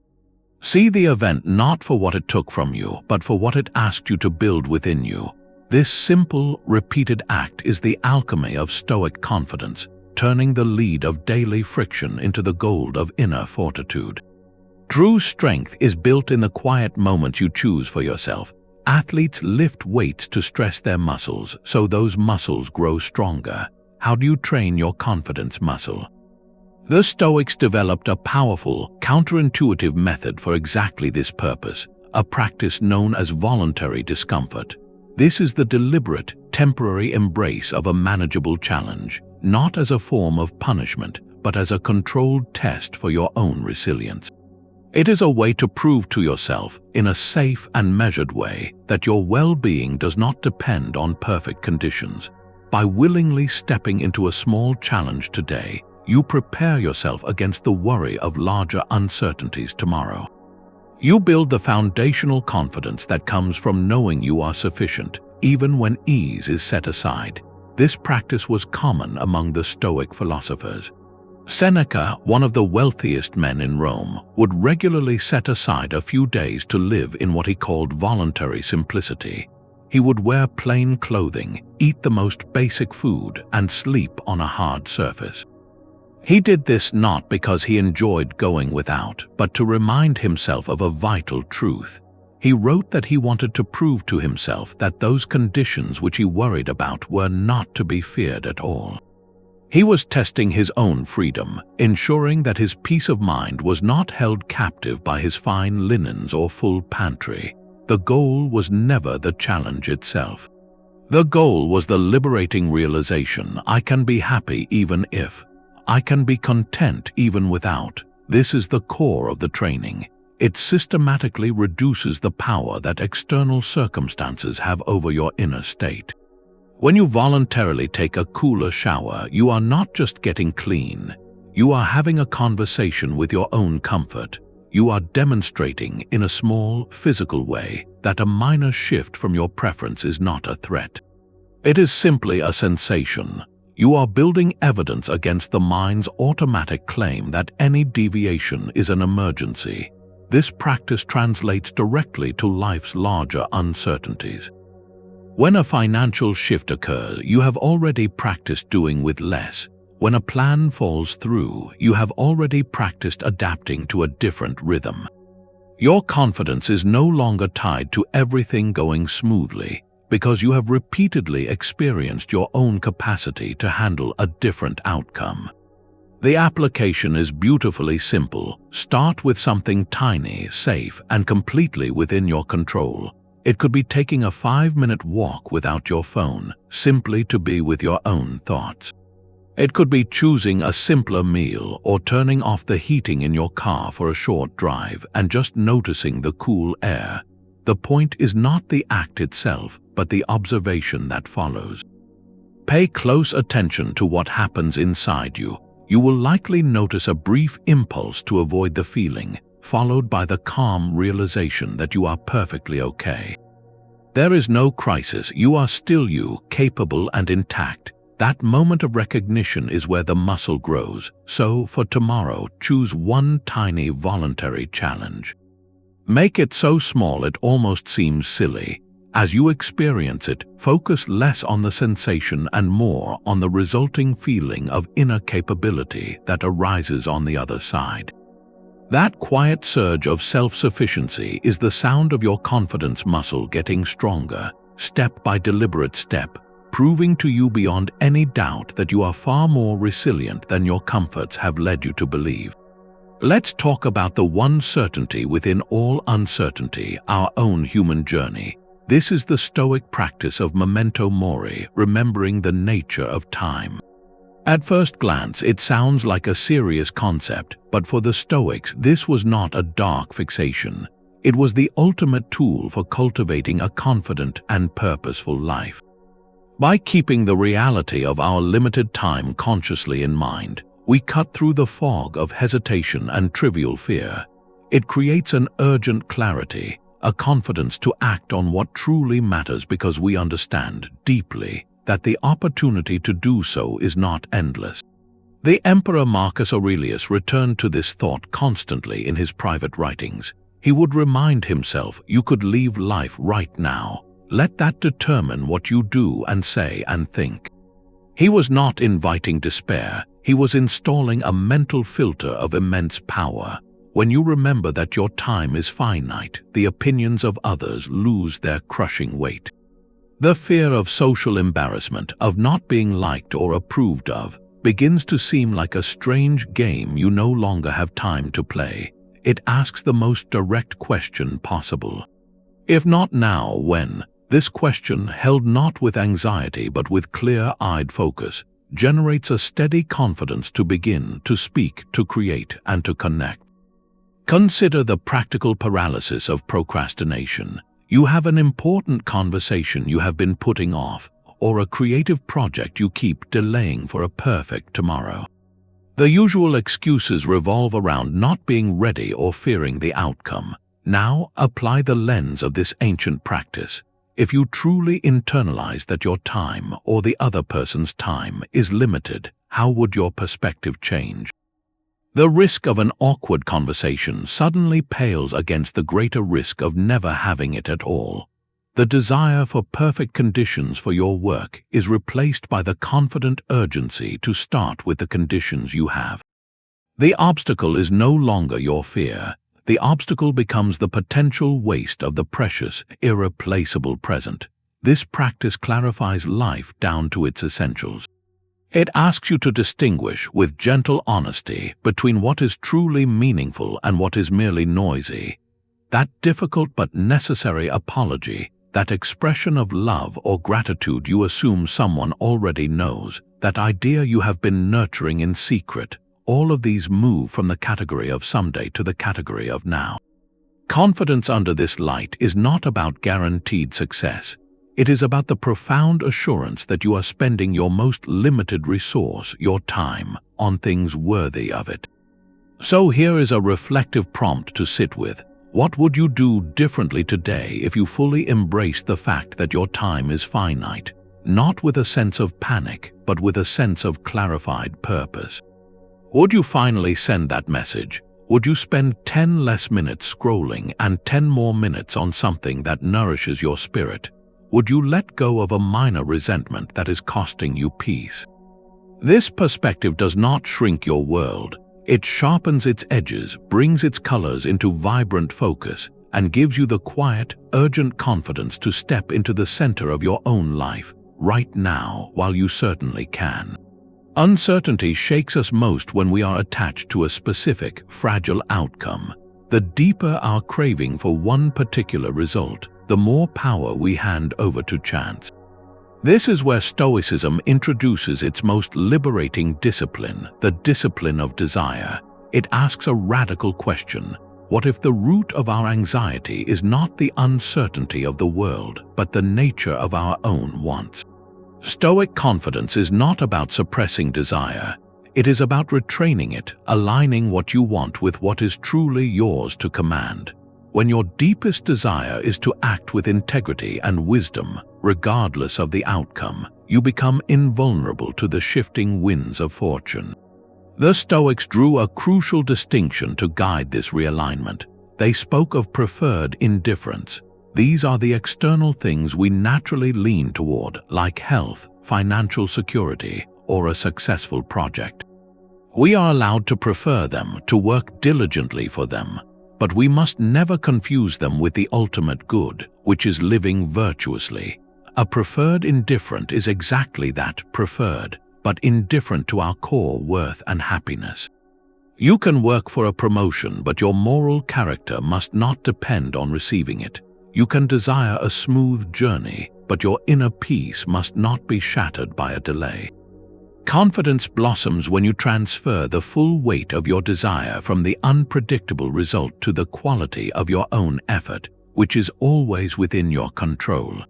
See the event not for what it took from you, but for what it asked you to build within you. This simple, repeated act is the alchemy of Stoic confidence, turning the lead of daily friction into the gold of inner fortitude. True strength is built in the quiet moments you choose for yourself. Athletes lift weights to stress their muscles, so those muscles grow stronger. How do you train your confidence muscle? The Stoics developed a powerful, counterintuitive method for exactly this purpose, a practice known as voluntary discomfort. This is the deliberate, temporary embrace of a manageable challenge, not as a form of punishment, but as a controlled test for your own resilience. It is a way to prove to yourself, in a safe and measured way, that your well-being does not depend on perfect conditions. By willingly stepping into a small challenge today, you prepare yourself against the worry of larger uncertainties tomorrow. You build the foundational confidence that comes from knowing you are sufficient, even when ease is set aside. This practice was common among the Stoic philosophers. Seneca, one of the wealthiest men in Rome, would regularly set aside a few days to live in what he called voluntary simplicity. He would wear plain clothing, eat the most basic food, and sleep on a hard surface. He did this not because he enjoyed going without, but to remind himself of a vital truth. He wrote that he wanted to prove to himself that those conditions which he worried about were not to be feared at all. He was testing his own freedom, ensuring that his peace of mind was not held captive by his fine linens or full pantry. The goal was never the challenge itself. The goal was the liberating realization: I can be happy even if. I can be content even without. This is the core of the training. It systematically reduces the power that external circumstances have over your inner state. When you voluntarily take a cooler shower, you are not just getting clean. You are having a conversation with your own comfort. You are demonstrating in a small, physical way that a minor shift from your preference is not a threat. It is simply a sensation. You are building evidence against the mind's automatic claim that any deviation is an emergency. This practice translates directly to life's larger uncertainties. When a financial shift occurs, you have already practiced doing with less. When a plan falls through, you have already practiced adapting to a different rhythm. Your confidence is no longer tied to everything going smoothly, because you have repeatedly experienced your own capacity to handle a different outcome. The application is beautifully simple. Start with something tiny, safe, and completely within your control. It could be taking a 5-minute walk without your phone, simply to be with your own thoughts. It could be choosing a simpler meal or turning off the heating in your car for a short drive and just noticing the cool air. The point is not the act itself, but the observation that follows. Pay close attention to what happens inside you. You will likely notice a brief impulse to avoid the feeling, followed by the calm realization that you are perfectly okay. There is no crisis. You are still you, capable and intact. That moment of recognition is where the muscle grows. So, for tomorrow, choose one tiny voluntary challenge. Make it so small it almost seems silly. As you experience it, focus less on the sensation and more on the resulting feeling of inner capability that arises on the other side. That quiet surge of self-sufficiency is the sound of your confidence muscle getting stronger, step by deliberate step, proving to you beyond any doubt that you are far more resilient than your comforts have led you to believe. Let's talk about the one certainty within all uncertainty, our own human journey. This is the Stoic practice of Memento Mori, remembering the nature of time. At first glance, it sounds like a serious concept, but for the Stoics, this was not a dark fixation. It was the ultimate tool for cultivating a confident and purposeful life. By keeping the reality of our limited time consciously in mind, we cut through the fog of hesitation and trivial fear. It creates an urgent clarity, a confidence to act on what truly matters because we understand deeply that the opportunity to do so is not endless. The Emperor Marcus Aurelius returned to this thought constantly in his private writings. He would remind himself, you could leave life right now. Let that determine what you do and say and think. He was not inviting despair. He was installing a mental filter of immense power. When you remember that your time is finite, the opinions of others lose their crushing weight. The fear of social embarrassment, of not being liked or approved of, begins to seem like a strange game you no longer have time to play. It asks the most direct question possible. If not now, when? This question, held not with anxiety but with clear-eyed focus, generates a steady confidence to begin, to speak, to create, and to connect. Consider the practical paralysis of procrastination. You have an important conversation you have been putting off, or a creative project you keep delaying for a perfect tomorrow. The usual excuses revolve around not being ready or fearing the outcome. Now, apply the lens of this ancient practice. If you truly internalize that your time or the other person's time is limited, how would your perspective change? The risk of an awkward conversation suddenly pales against the greater risk of never having it at all. The desire for perfect conditions for your work is replaced by the confident urgency to start with the conditions you have. The obstacle is no longer your fear. The obstacle becomes the potential waste of the precious, irreplaceable present. This practice clarifies life down to its essentials. It asks you to distinguish, with gentle honesty, between what is truly meaningful and what is merely noisy. That difficult but necessary apology, that expression of love or gratitude you assume someone already knows, that idea you have been nurturing in secret, all of these move from the category of someday to the category of now. Confidence under this light is not about guaranteed success. It is about the profound assurance that you are spending your most limited resource, your time, on things worthy of it. So here is a reflective prompt to sit with. What would you do differently today if you fully embraced the fact that your time is finite, not with a sense of panic, but with a sense of clarified purpose? Would you finally send that message? Would you spend 10 less minutes scrolling and 10 more minutes on something that nourishes your spirit? Would you let go of a minor resentment that is costing you peace? This perspective does not shrink your world. It sharpens its edges, brings its colors into vibrant focus, and gives you the quiet, urgent confidence to step into the center of your own life, right now, while you certainly can. Uncertainty shakes us most when we are attached to a specific, fragile outcome. The deeper our craving for one particular result, the more power we hand over to chance. This is where Stoicism introduces its most liberating discipline, the discipline of desire. It asks a radical question. What if the root of our anxiety is not the uncertainty of the world, but the nature of our own wants? Stoic confidence is not about suppressing desire. It is about retraining it, aligning what you want with what is truly yours to command. When your deepest desire is to act with integrity and wisdom, regardless of the outcome, you become invulnerable to the shifting winds of fortune. The Stoics drew a crucial distinction to guide this realignment. They spoke of preferred indifference. These are the external things we naturally lean toward, like health, financial security, or a successful project. We are allowed to prefer them, to work diligently for them, but we must never confuse them with the ultimate good, which is living virtuously. A preferred indifferent is exactly that, preferred, but indifferent to our core worth and happiness. You can work for a promotion, but your moral character must not depend on receiving it. You can desire a smooth journey, but your inner peace must not be shattered by a delay. Confidence blossoms when you transfer the full weight of your desire from the unpredictable result to the quality of your own effort, which is always within your control.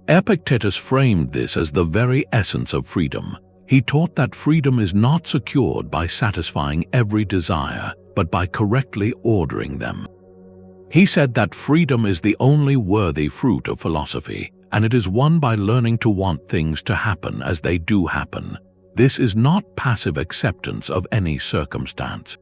Epictetus framed this as the very essence of freedom. He taught that freedom is not secured by satisfying every desire, but by correctly ordering them. He said that freedom is the only worthy fruit of philosophy, and it is won by learning to want things to happen as they do happen. This is not passive acceptance of any circumstance.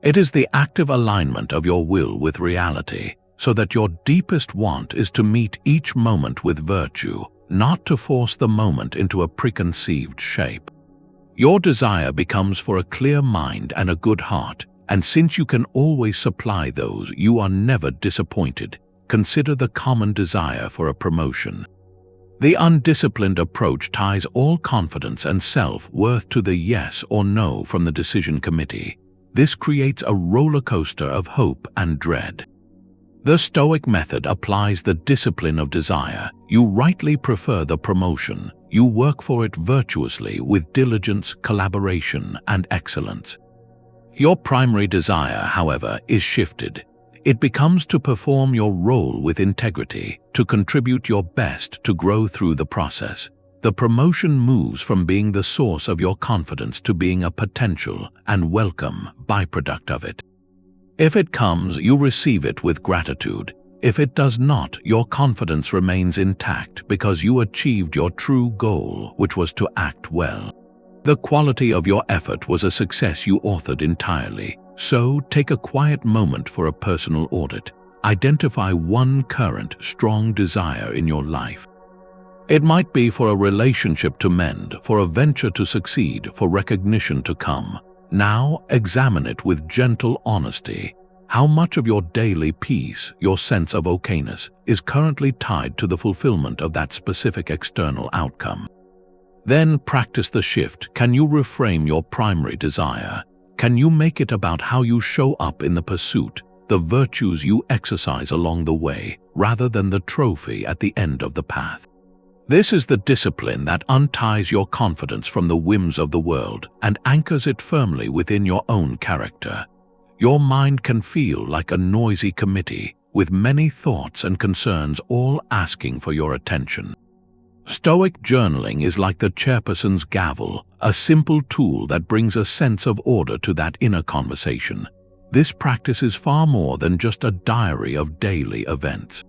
It is the active alignment of your will with reality, so that your deepest want is to meet each moment with virtue, not to force the moment into a preconceived shape. Your desire becomes for a clear mind and a good heart, and since you can always supply those, you are never disappointed. Consider the common desire for a promotion. The undisciplined approach ties all confidence and self-worth to the yes or no from the decision committee. This creates a roller coaster of hope and dread. The Stoic method applies the discipline of desire. You rightly prefer the promotion. You work for it virtuously with diligence, collaboration, and excellence. Your primary desire, however, is shifted. It becomes to perform your role with integrity, to contribute your best, to grow through the process. The promotion moves from being the source of your confidence to being a potential and welcome byproduct of it. If it comes, you receive it with gratitude. If it does not, your confidence remains intact because you achieved your true goal, which was to act well. The quality of your effort was a success you authored entirely. So, take a quiet moment for a personal audit. Identify one current, strong desire in your life. It might be for a relationship to mend, for a venture to succeed, for recognition to come. Now, examine it with gentle honesty. How much of your daily peace, your sense of okayness, is currently tied to the fulfillment of that specific external outcome? Then practice the shift. Can you reframe your primary desire? Can you make it about how you show up in the pursuit, the virtues you exercise along the way, rather than the trophy at the end of the path? This is the discipline that unties your confidence from the whims of the world and anchors it firmly within your own character. Your mind can feel like a noisy committee with many thoughts and concerns all asking for your attention. Stoic journaling is like the chairperson's gavel, a simple tool that brings a sense of order to that inner conversation. This practice is far more than just a diary of daily events.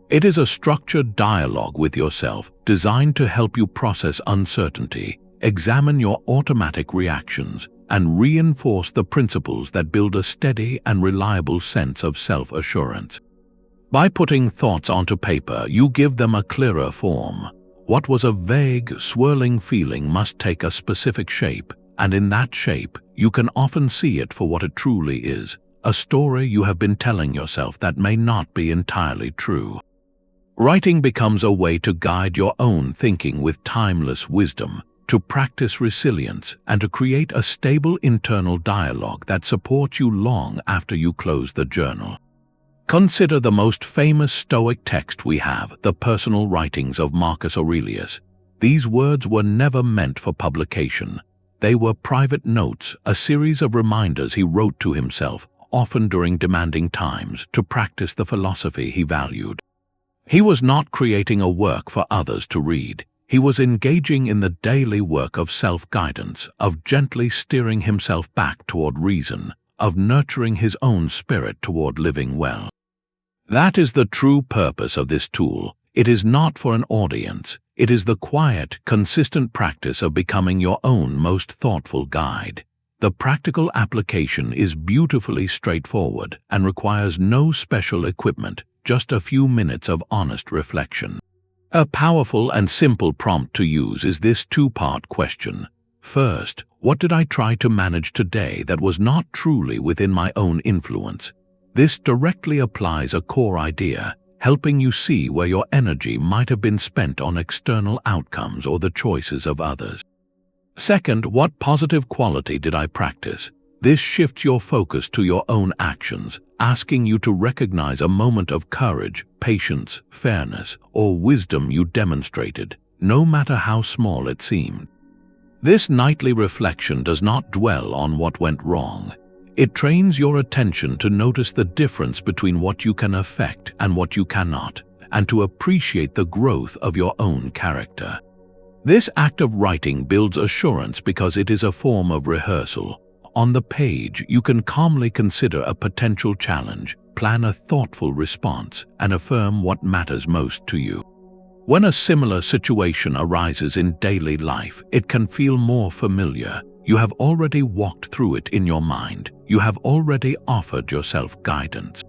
It is a structured dialogue with yourself designed to help you process uncertainty, examine your automatic reactions, and reinforce the principles that build a steady and reliable sense of self-assurance. By putting thoughts onto paper, you give them a clearer form. What was a vague, swirling feeling must take a specific shape, and in that shape, you can often see it for what it truly is, a story you have been telling yourself that may not be entirely true. Writing becomes a way to guide your own thinking with timeless wisdom, to practice resilience, and to create a stable internal dialogue that supports you long after you close the journal. Consider the most famous Stoic text we have, the personal writings of Marcus Aurelius. These words were never meant for publication. They were private notes, a series of reminders he wrote to himself, often during demanding times, to practice the philosophy he valued. He was not creating a work for others to read. He was engaging in the daily work of self-guidance, of gently steering himself back toward reason, of nurturing his own spirit toward living well. That is the true purpose of this tool. It is not for an audience. It is the quiet, consistent practice of becoming your own most thoughtful guide. The practical application is beautifully straightforward and requires no special equipment, just a few minutes of honest reflection. A powerful and simple prompt to use is this two-part question. First, what did I try to manage today that was not truly within my own influence? This directly applies a core idea, helping you see where your energy might have been spent on external outcomes or the choices of others. Second, what positive quality did I practice? This shifts your focus to your own actions, asking you to recognize a moment of courage, patience, fairness, or wisdom you demonstrated, no matter how small it seemed. This nightly reflection does not dwell on what went wrong. It trains your attention to notice the difference between what you can affect and what you cannot, and to appreciate the growth of your own character. This act of writing builds assurance because it is a form of rehearsal. On the page, you can calmly consider a potential challenge, plan a thoughtful response, and affirm what matters most to you. When a similar situation arises in daily life, it can feel more familiar. You have already walked through it in your mind. You have already offered yourself guidance.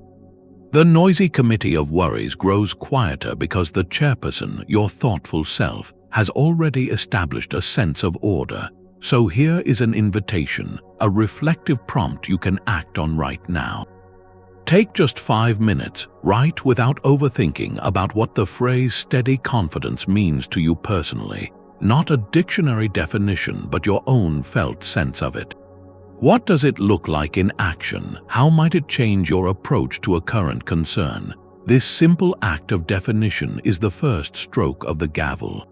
The noisy committee of worries grows quieter because the chairperson, your thoughtful self, has already established a sense of order. So here is an invitation, a reflective prompt you can act on right now. Take just 5 minutes, write without overthinking about what the phrase steady confidence means to you personally, not a dictionary definition but your own felt sense of it. What does it look like in action? How might it change your approach to a current concern? This simple act of definition is the first stroke of the gavel.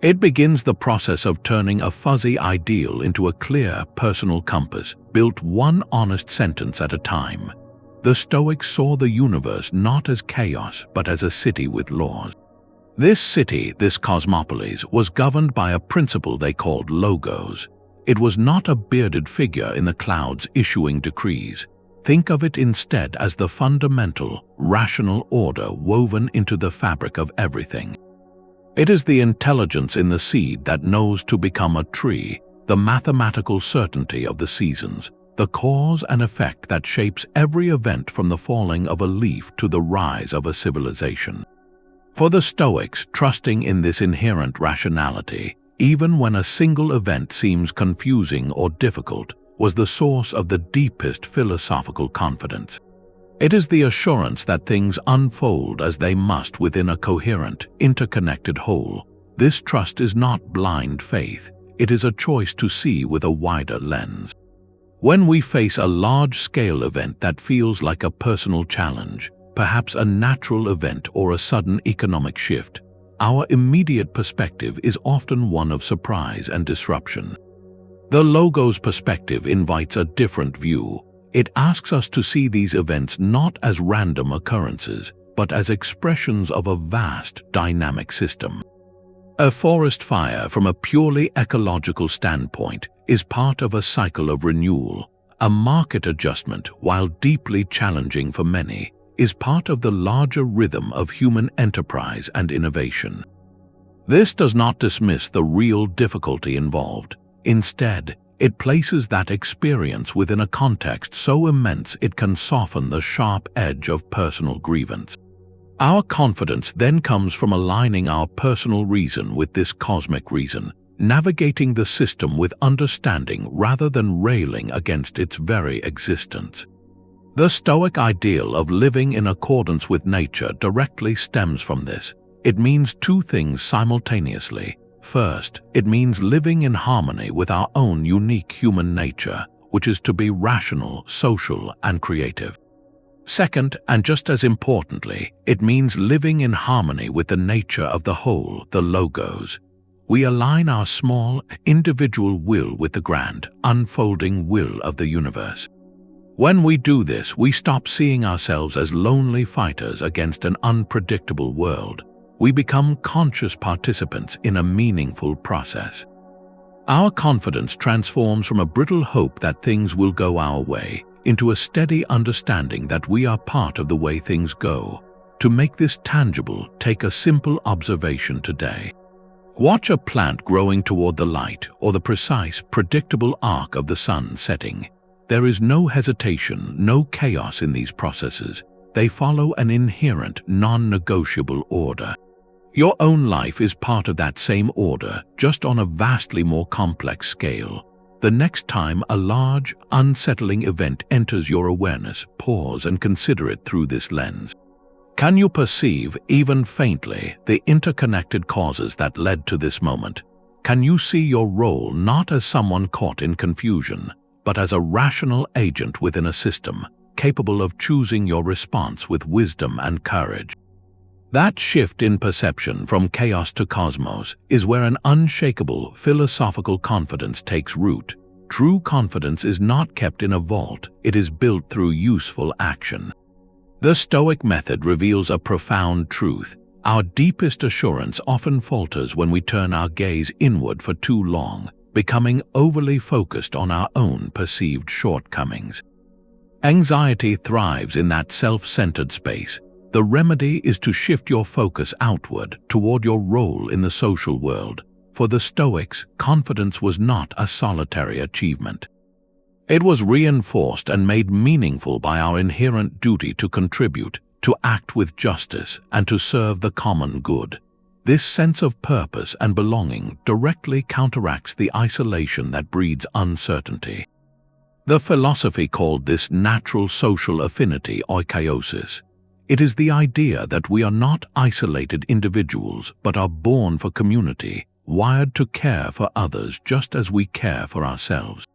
It begins the process of turning a fuzzy ideal into a clear personal compass, built one honest sentence at a time. The Stoics saw the universe not as chaos, but as a city with laws. This city, this cosmopolis, was governed by a principle they called logos. It was not a bearded figure in the clouds issuing decrees. Think of it instead as the fundamental, rational order woven into the fabric of everything. It is the intelligence in the seed that knows to become a tree, the mathematical certainty of the seasons, the cause and effect that shapes every event from the falling of a leaf to the rise of a civilization. For the Stoics, trusting in this inherent rationality, even when a single event seems confusing or difficult, was the source of the deepest philosophical confidence. It is the assurance that things unfold as they must within a coherent, interconnected whole. This trust is not blind faith, it is a choice to see with a wider lens. When we face a large-scale event that feels like a personal challenge, perhaps a natural event or a sudden economic shift, our immediate perspective is often one of surprise and disruption. The Logos perspective invites a different view. It asks us to see these events not as random occurrences, but as expressions of a vast, dynamic system. A forest fire, from a purely ecological standpoint, is part of a cycle of renewal. A market adjustment, while deeply challenging for many, is part of the larger rhythm of human enterprise and innovation. This does not dismiss the real difficulty involved. Instead, it places that experience within a context so immense it can soften the sharp edge of personal grievance. Our confidence then comes from aligning our personal reason with this cosmic reason, navigating the system with understanding rather than railing against its very existence. The Stoic ideal of living in accordance with nature directly stems from this. It means two things simultaneously. First, it means living in harmony with our own unique human nature, which is to be rational, social, and creative. Second, and just as importantly, it means living in harmony with the nature of the whole, the Logos. We align our small, individual will with the grand, unfolding will of the universe. When we do this, we stop seeing ourselves as lonely fighters against an unpredictable world. We become conscious participants in a meaningful process. Our confidence transforms from a brittle hope that things will go our way into a steady understanding that we are part of the way things go. To make this tangible, take a simple observation today. Watch a plant growing toward the light or the precise, predictable arc of the sun setting. There is no hesitation, no chaos in these processes. They follow an inherent, non-negotiable order. Your own life is part of that same order, just on a vastly more complex scale. The next time a large, unsettling event enters your awareness, pause and consider it through this lens. Can you perceive, even faintly, the interconnected causes that led to this moment? Can you see your role not as someone caught in confusion, but as a rational agent within a system, capable of choosing your response with wisdom and courage? That shift in perception from chaos to cosmos is where an unshakable philosophical confidence takes root. True confidence is not kept in a vault, it is built through useful action. The Stoic method reveals a profound truth. Our deepest assurance often falters when we turn our gaze inward for too long, becoming overly focused on our own perceived shortcomings. Anxiety thrives in that self-centered space. The remedy is to shift your focus outward toward your role in the social world. For the Stoics, confidence was not a solitary achievement. It was reinforced and made meaningful by our inherent duty to contribute, to act with justice, and to serve the common good. This sense of purpose and belonging directly counteracts the isolation that breeds uncertainty. The philosophy called this natural social affinity oikoiosis. It is the idea that we are not isolated individuals but are born for community, wired to care for others just as we care for ourselves.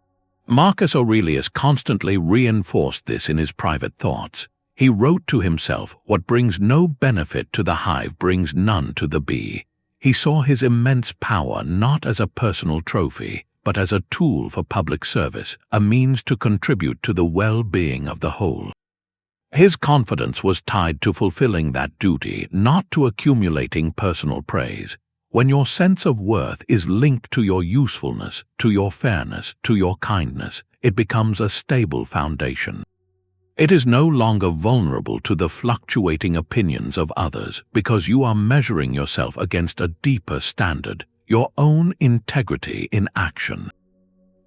Marcus Aurelius constantly reinforced this in his private thoughts. He wrote to himself, "What brings no benefit to the hive brings none to the bee." He saw his immense power not as a personal trophy, but as a tool for public service, a means to contribute to the well-being of the whole. His confidence was tied to fulfilling that duty, not to accumulating personal praise. When your sense of worth is linked to your usefulness, to your fairness, to your kindness, it becomes a stable foundation. It is no longer vulnerable to the fluctuating opinions of others because you are measuring yourself against a deeper standard, your own integrity in action.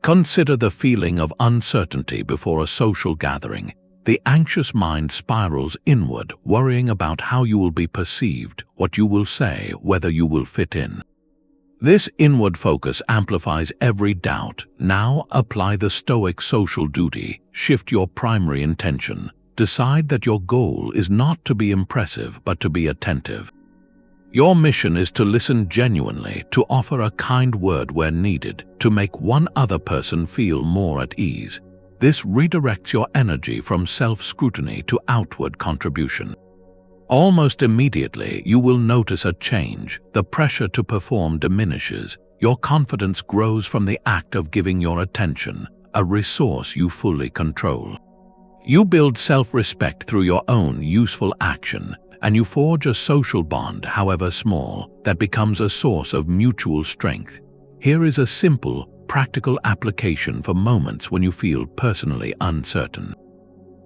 Consider the feeling of uncertainty before a social gathering. The anxious mind spirals inward, worrying about how you will be perceived, what you will say, whether you will fit in. This inward focus amplifies every doubt. Now apply the Stoic social duty. Shift your primary intention. Decide that your goal is not to be impressive, but to be attentive. Your mission is to listen genuinely, to offer a kind word where needed, to make one other person feel more at ease. This redirects your energy from self-scrutiny to outward contribution. Almost immediately, you will notice a change. The pressure to perform diminishes. Your confidence grows from the act of giving your attention, a resource you fully control. You build self-respect through your own useful action, and you forge a social bond, however small, that becomes a source of mutual strength. Here is a simple, practical application for moments when you feel personally uncertain.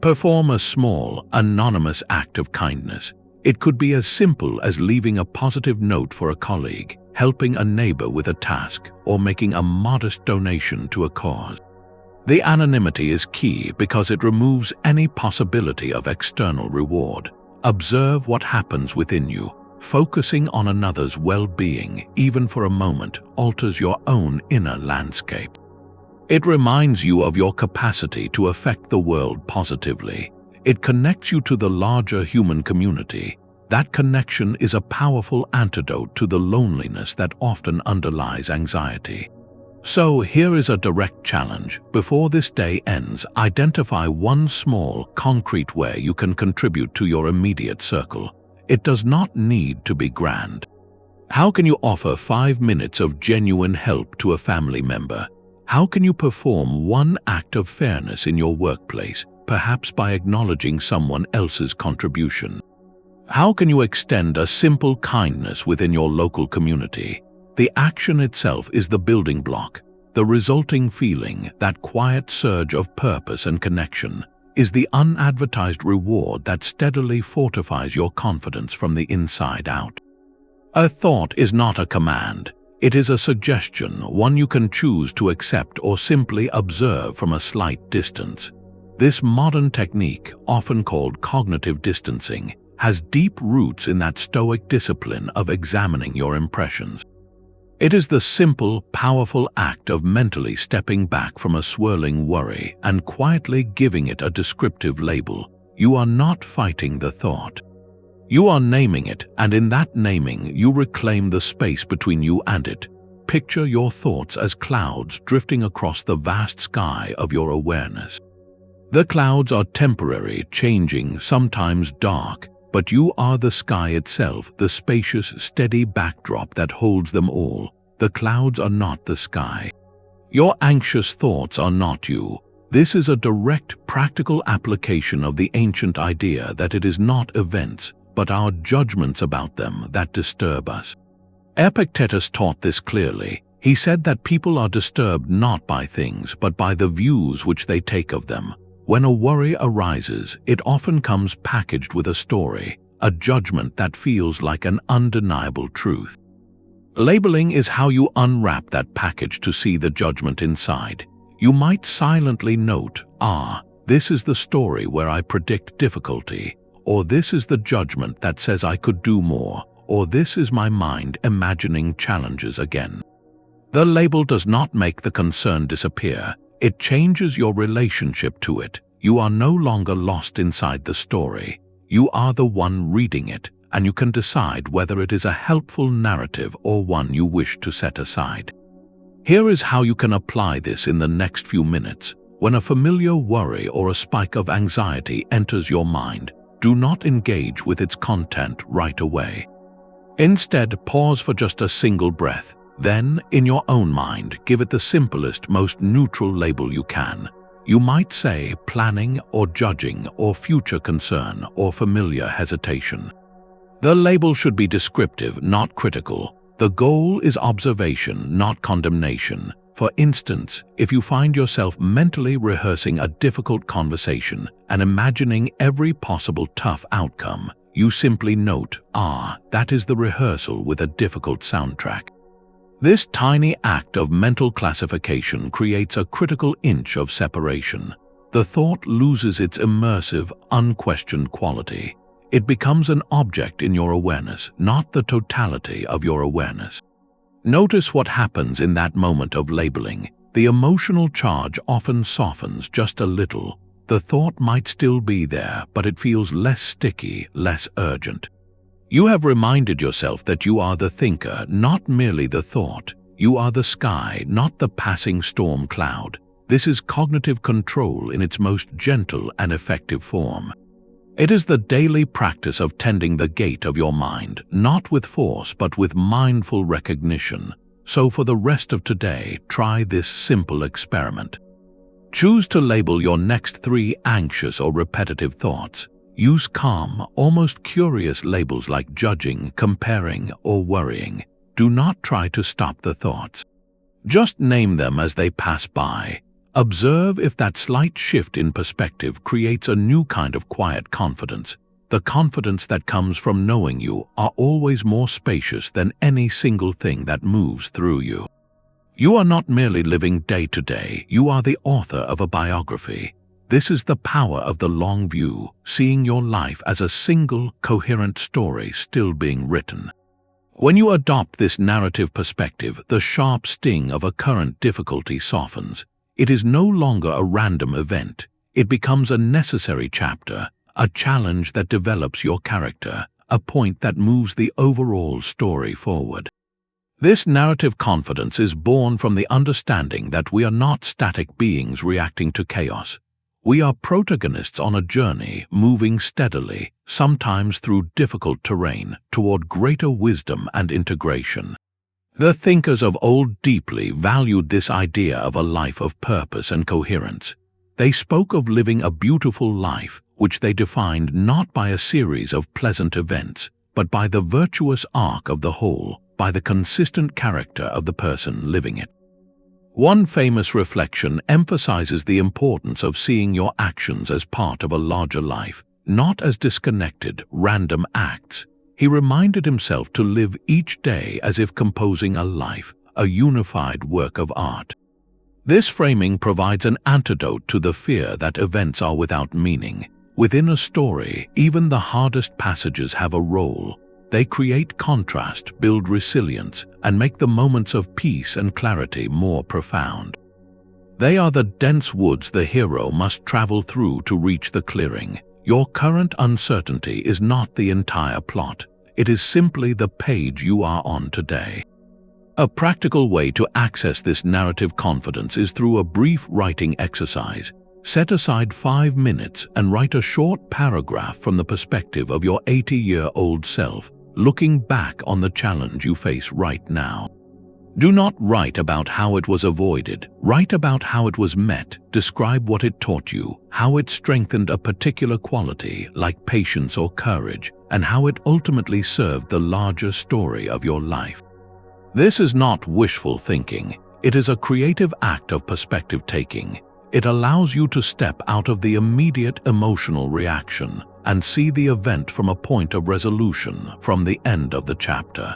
Perform a small, anonymous act of kindness. It could be as simple as leaving a positive note for a colleague, helping a neighbor with a task, or making a modest donation to a cause. The anonymity is key because it removes any possibility of external reward. Observe what happens within you. Focusing on another's well-being, even for a moment, alters your own inner landscape. It reminds you of your capacity to affect the world positively. It connects you to the larger human community. That connection is a powerful antidote to the loneliness that often underlies anxiety. So here is a direct challenge. Before this day ends, identify one small, concrete way you can contribute to your immediate circle. It does not need to be grand. How can you offer 5 minutes of genuine help to a family member? How can you perform one act of fairness in your workplace, perhaps by acknowledging someone else's contribution? How can you extend a simple kindness within your local community? The action itself is the building block. The resulting feeling, that quiet surge of purpose and connection, is the unadvertised reward that steadily fortifies your confidence from the inside out. A thought is not a command. It is a suggestion, one you can choose to accept or simply observe from a slight distance. This modern technique, often called cognitive distancing, has deep roots in that Stoic discipline of examining your impressions. It is the simple, powerful act of mentally stepping back from a swirling worry and quietly giving it a descriptive label. You are not fighting the thought. You are naming it, and in that naming, you reclaim the space between you and it. Picture your thoughts as clouds drifting across the vast sky of your awareness. The clouds are temporary, changing, sometimes dark, but you are the sky itself, the spacious, steady backdrop that holds them all. The clouds are not the sky. Your anxious thoughts are not you. This is a direct, practical application of the ancient idea that it is not events, but our judgments about them that disturb us. Epictetus taught this clearly. He said that people are disturbed not by things, but by the views which they take of them. When a worry arises, it often comes packaged with a story, a judgment that feels like an undeniable truth. Labeling is how you unwrap that package to see the judgment inside. You might silently note, this is the story where I predict difficulty, or this is the judgment that says I could do more, or this is my mind imagining challenges again. The label does not make the concern disappear. It changes your relationship to it. You are no longer lost inside the story. You are the one reading it, and you can decide whether it is a helpful narrative or one you wish to set aside. Here is how you can apply this in the next few minutes. When a familiar worry or a spike of anxiety enters your mind, do not engage with its content right away. Instead, pause for just a single breath. Then, in your own mind, give it the simplest, most neutral label you can. You might say planning or judging or future concern or familiar hesitation. The label should be descriptive, not critical. The goal is observation, not condemnation. For instance, if you find yourself mentally rehearsing a difficult conversation and imagining every possible tough outcome, you simply note, that is the rehearsal with a difficult soundtrack. This tiny act of mental classification creates a critical inch of separation. The thought loses its immersive, unquestioned quality. It becomes an object in your awareness, not the totality of your awareness. Notice what happens in that moment of labeling. The emotional charge often softens just a little. The thought might still be there, but it feels less sticky, less urgent. You have reminded yourself that you are the thinker, not merely the thought. You are the sky, not the passing storm cloud. This is cognitive control in its most gentle and effective form. It is the daily practice of tending the gate of your mind, not with force but with mindful recognition. So for the rest of today, try this simple experiment. Choose to label your next 3 anxious or repetitive thoughts. Use calm, almost curious labels like judging, comparing, or worrying. Do not try to stop the thoughts. Just name them as they pass by. Observe if that slight shift in perspective creates a new kind of quiet confidence, the confidence that comes from knowing you are always more spacious than any single thing that moves through you. You are not merely living day to day, you are the author of a biography. This is the power of the long view, seeing your life as a single, coherent story still being written. When you adopt this narrative perspective, the sharp sting of a current difficulty softens. It is no longer a random event. It becomes a necessary chapter, a challenge that develops your character, a point that moves the overall story forward. This narrative confidence is born from the understanding that we are not static beings reacting to chaos. We are protagonists on a journey, moving steadily, sometimes through difficult terrain, toward greater wisdom and integration. The thinkers of old deeply valued this idea of a life of purpose and coherence. They spoke of living a beautiful life, which they defined not by a series of pleasant events, but by the virtuous arc of the whole, by the consistent character of the person living it. One famous reflection emphasizes the importance of seeing your actions as part of a larger life, not as disconnected, random acts. He reminded himself to live each day as if composing a life, a unified work of art. This framing provides an antidote to the fear that events are without meaning. Within a story, even the hardest passages have a role. They create contrast, build resilience, and make the moments of peace and clarity more profound. They are the dense woods the hero must travel through to reach the clearing. Your current uncertainty is not the entire plot. It is simply the page you are on today. A practical way to access this narrative confidence is through a brief writing exercise. Set aside 5 minutes and write a short paragraph from the perspective of your 80-year-old self, looking back on the challenge you face right now. Do not write about how it was avoided. Write about how it was met. Describe what it taught you, how it strengthened a particular quality like patience or courage, and how it ultimately served the larger story of your life. This is not wishful thinking. It is a creative act of perspective taking. It allows you to step out of the immediate emotional reaction and see the event from a point of resolution, from the end of the chapter.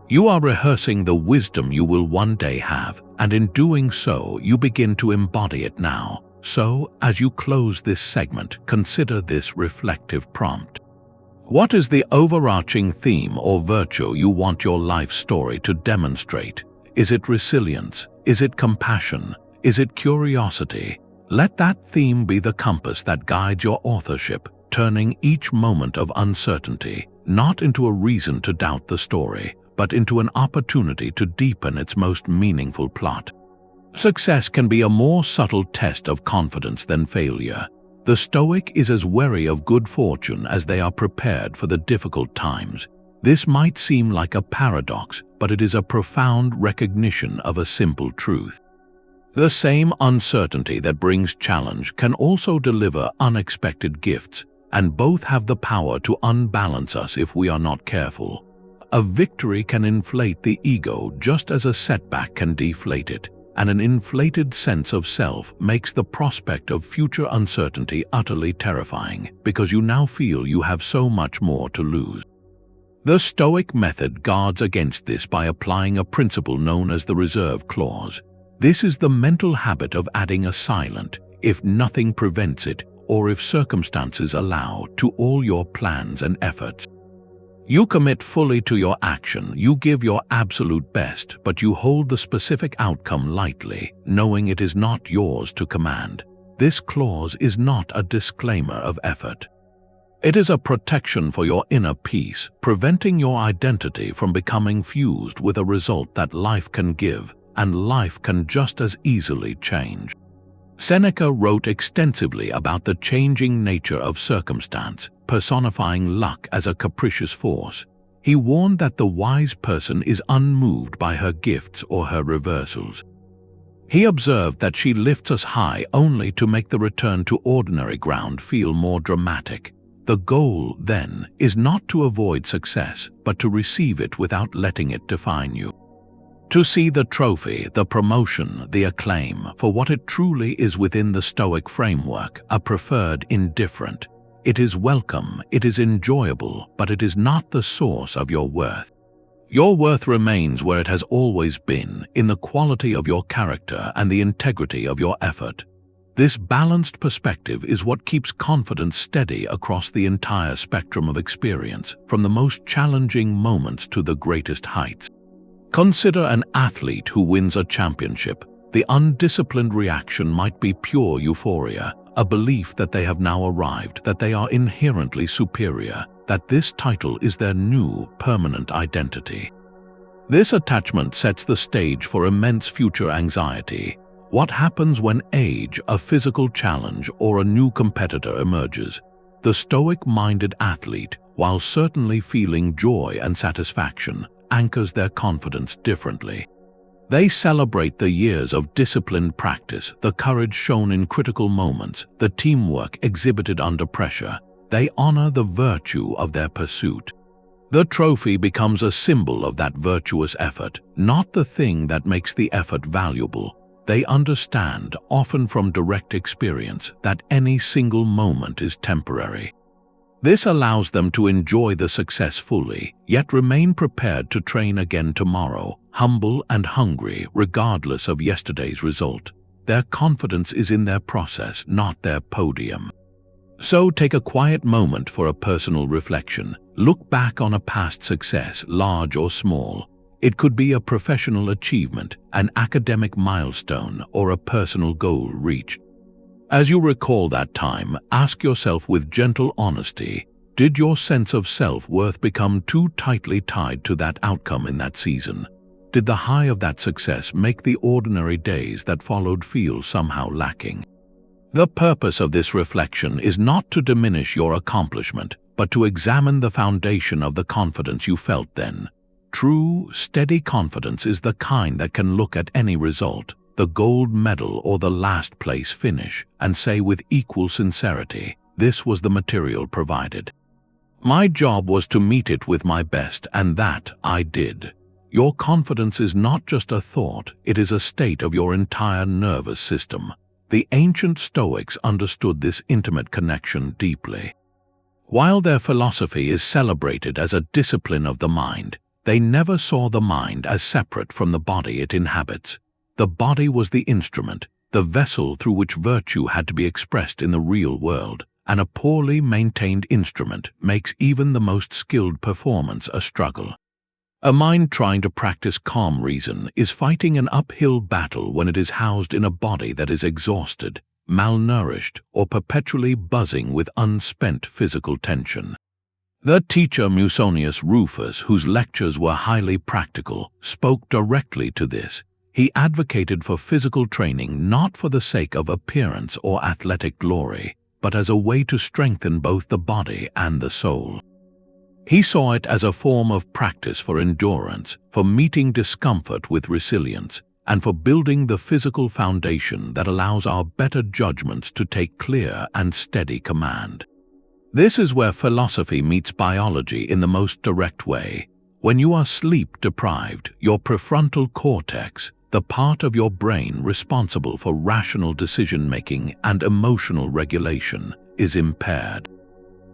You are rehearsing the wisdom you will one day have, and in doing so, you begin to embody it now. So, as you close this segment, consider this reflective prompt. What is the overarching theme or virtue you want your life story to demonstrate? Is it resilience? Is it compassion? Is it curiosity? Let that theme be the compass that guides your authorship, turning each moment of uncertainty not into a reason to doubt the story, but into an opportunity to deepen its most meaningful plot. Success can be a more subtle test of confidence than failure. The Stoic is as wary of good fortune as they are prepared for the difficult times. This might seem like a paradox, but it is a profound recognition of a simple truth. The same uncertainty that brings challenge can also deliver unexpected gifts, and both have the power to unbalance us if we are not careful. A victory can inflate the ego just as a setback can deflate it, and an inflated sense of self makes the prospect of future uncertainty utterly terrifying because you now feel you have so much more to lose. The Stoic method guards against this by applying a principle known as the reserve clause. This is the mental habit of adding a silent, if nothing prevents it, or if circumstances allow, to all your plans and efforts. You commit fully to your action, you give your absolute best, but you hold the specific outcome lightly, knowing it is not yours to command. This clause is not a disclaimer of effort. It is a protection for your inner peace, preventing your identity from becoming fused with a result that life can give, and life can just as easily change. Seneca wrote extensively about the changing nature of circumstance, personifying luck as a capricious force. He warned that the wise person is unmoved by her gifts or her reversals. He observed that she lifts us high only to make the return to ordinary ground feel more dramatic. The goal, then, is not to avoid success, but to receive it without letting it define you. To see the trophy, the promotion, the acclaim, for what it truly is within the Stoic framework, a preferred indifferent. It is welcome, it is enjoyable, but it is not the source of your worth. Your worth remains where it has always been, in the quality of your character and the integrity of your effort. This balanced perspective is what keeps confidence steady across the entire spectrum of experience, from the most challenging moments to the greatest heights. Consider an athlete who wins a championship. The undisciplined reaction might be pure euphoria, a belief that they have now arrived, that they are inherently superior, that this title is their new, permanent identity. This attachment sets the stage for immense future anxiety. What happens when age, a physical challenge, or a new competitor emerges? The Stoic-minded athlete, while certainly feeling joy and satisfaction, anchors their confidence differently. They celebrate the years of disciplined practice, the courage shown in critical moments, the teamwork exhibited under pressure. They honor the virtue of their pursuit. The trophy becomes a symbol of that virtuous effort, not the thing that makes the effort valuable. They understand, often from direct experience, that any single moment is temporary. This allows them to enjoy the success fully, yet remain prepared to train again tomorrow, humble and hungry regardless of yesterday's result. Their confidence is in their process, not their podium. So take a quiet moment for a personal reflection. Look back on a past success, large or small. It could be a professional achievement, an academic milestone, or a personal goal reached. As you recall that time, ask yourself with gentle honesty, did your sense of self-worth become too tightly tied to that outcome in that season? Did the high of that success make the ordinary days that followed feel somehow lacking? The purpose of this reflection is not to diminish your accomplishment, but to examine the foundation of the confidence you felt then. True, steady confidence is the kind that can look at any result, the gold medal or the last place finish, and say with equal sincerity, this was the material provided. My job was to meet it with my best, and that I did. Your confidence is not just a thought, it is a state of your entire nervous system. The ancient Stoics understood this intimate connection deeply. While their philosophy is celebrated as a discipline of the mind, they never saw the mind as separate from the body it inhabits. The body was the instrument, the vessel through which virtue had to be expressed in the real world, and a poorly maintained instrument makes even the most skilled performance a struggle. A mind trying to practice calm reason is fighting an uphill battle when it is housed in a body that is exhausted, malnourished, or perpetually buzzing with unspent physical tension. The teacher Musonius Rufus, whose lectures were highly practical, spoke directly to this. He advocated for physical training not for the sake of appearance or athletic glory, but as a way to strengthen both the body and the soul. He saw it as a form of practice for endurance, for meeting discomfort with resilience, and for building the physical foundation that allows our better judgments to take clear and steady command. This is where philosophy meets biology in the most direct way. When you are sleep-deprived, your prefrontal cortex, the part of your brain responsible for rational decision-making and emotional regulation, is impaired.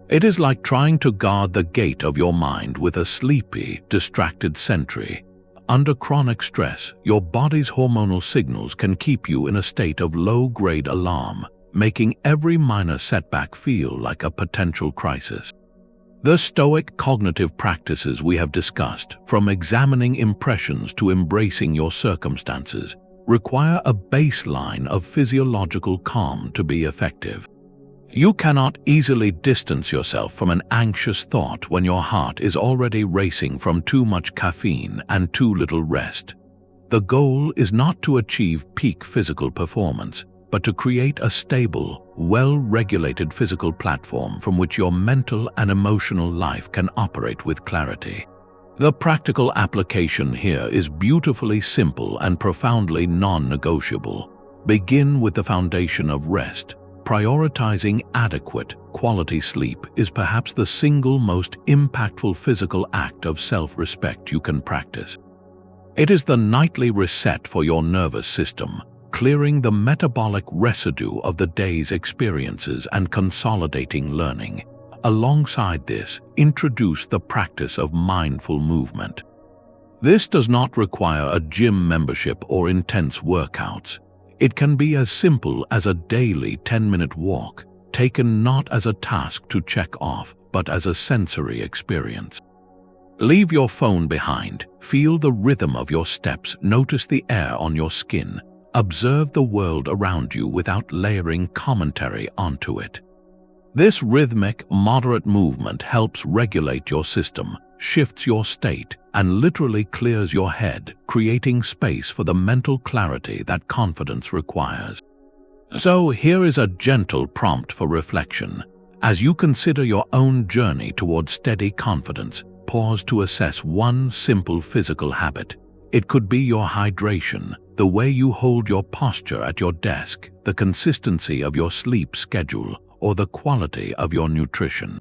It is like trying to guard the gate of your mind with a sleepy, distracted sentry. Under chronic stress, your body's hormonal signals can keep you in a state of low-grade alarm, making every minor setback feel like a potential crisis. The Stoic cognitive practices we have discussed, from examining impressions to embracing your circumstances, require a baseline of physiological calm to be effective. You cannot easily distance yourself from an anxious thought when your heart is already racing from too much caffeine and too little rest. The goal is not to achieve peak physical performance, but to create a stable, well-regulated physical platform from which your mental and emotional life can operate with clarity. The practical application here is beautifully simple and profoundly non-negotiable. Begin with the foundation of rest. Prioritizing adequate, quality sleep is perhaps the single most impactful physical act of self-respect you can practice. It is the nightly reset for your nervous system, clearing the metabolic residue of the day's experiences and consolidating learning. Alongside this, introduce the practice of mindful movement. This does not require a gym membership or intense workouts. It can be as simple as a daily 10-minute walk, taken not as a task to check off, but as a sensory experience. Leave your phone behind, feel the rhythm of your steps, notice the air on your skin, observe the world around you without layering commentary onto it. This rhythmic, moderate movement helps regulate your system, shifts your state, and literally clears your head, creating space for the mental clarity that confidence requires. So here is a gentle prompt for reflection. As you consider your own journey towards steady confidence, pause to assess one simple physical habit. It could be your hydration, the way you hold your posture at your desk, the consistency of your sleep schedule, or the quality of your nutrition.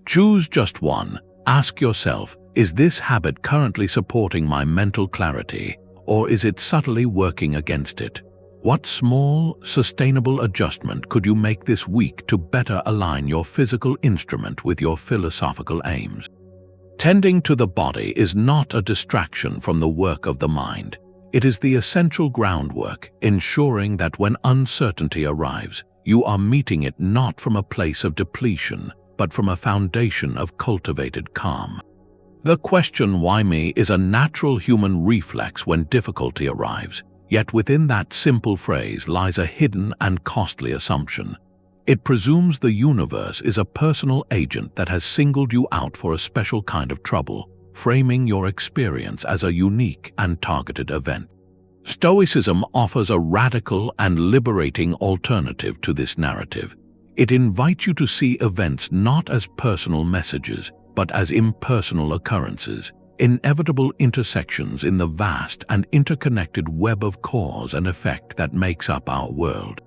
Choose just one. Ask yourself, is this habit currently supporting my mental clarity, or is it subtly working against it? What small, sustainable adjustment could you make this week to better align your physical instrument with your philosophical aims? Tending to the body is not a distraction from the work of the mind. It is the essential groundwork, ensuring that when uncertainty arrives, you are meeting it not from a place of depletion, but from a foundation of cultivated calm. The question "why me?" is a natural human reflex when difficulty arrives, yet within that simple phrase lies a hidden and costly assumption. It presumes the universe is a personal agent that has singled you out for a special kind of trouble, framing your experience as a unique and targeted event. Stoicism offers a radical and liberating alternative to this narrative. It invites you to see events not as personal messages, but as impersonal occurrences, inevitable intersections in the vast and interconnected web of cause and effect that makes up our world.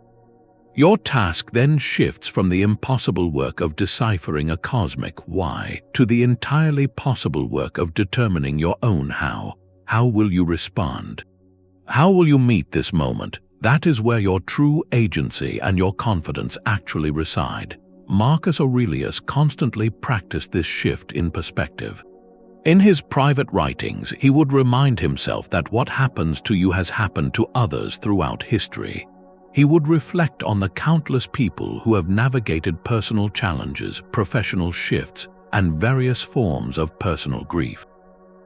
Your task then shifts from the impossible work of deciphering a cosmic why to the entirely possible work of determining your own how. How will you respond? How will you meet this moment? That is where your true agency and your confidence actually reside. Marcus Aurelius constantly practiced this shift in perspective. In his private writings, he would remind himself that what happens to you has happened to others throughout history. He would reflect on the countless people who have navigated personal challenges, professional shifts, and various forms of personal grief.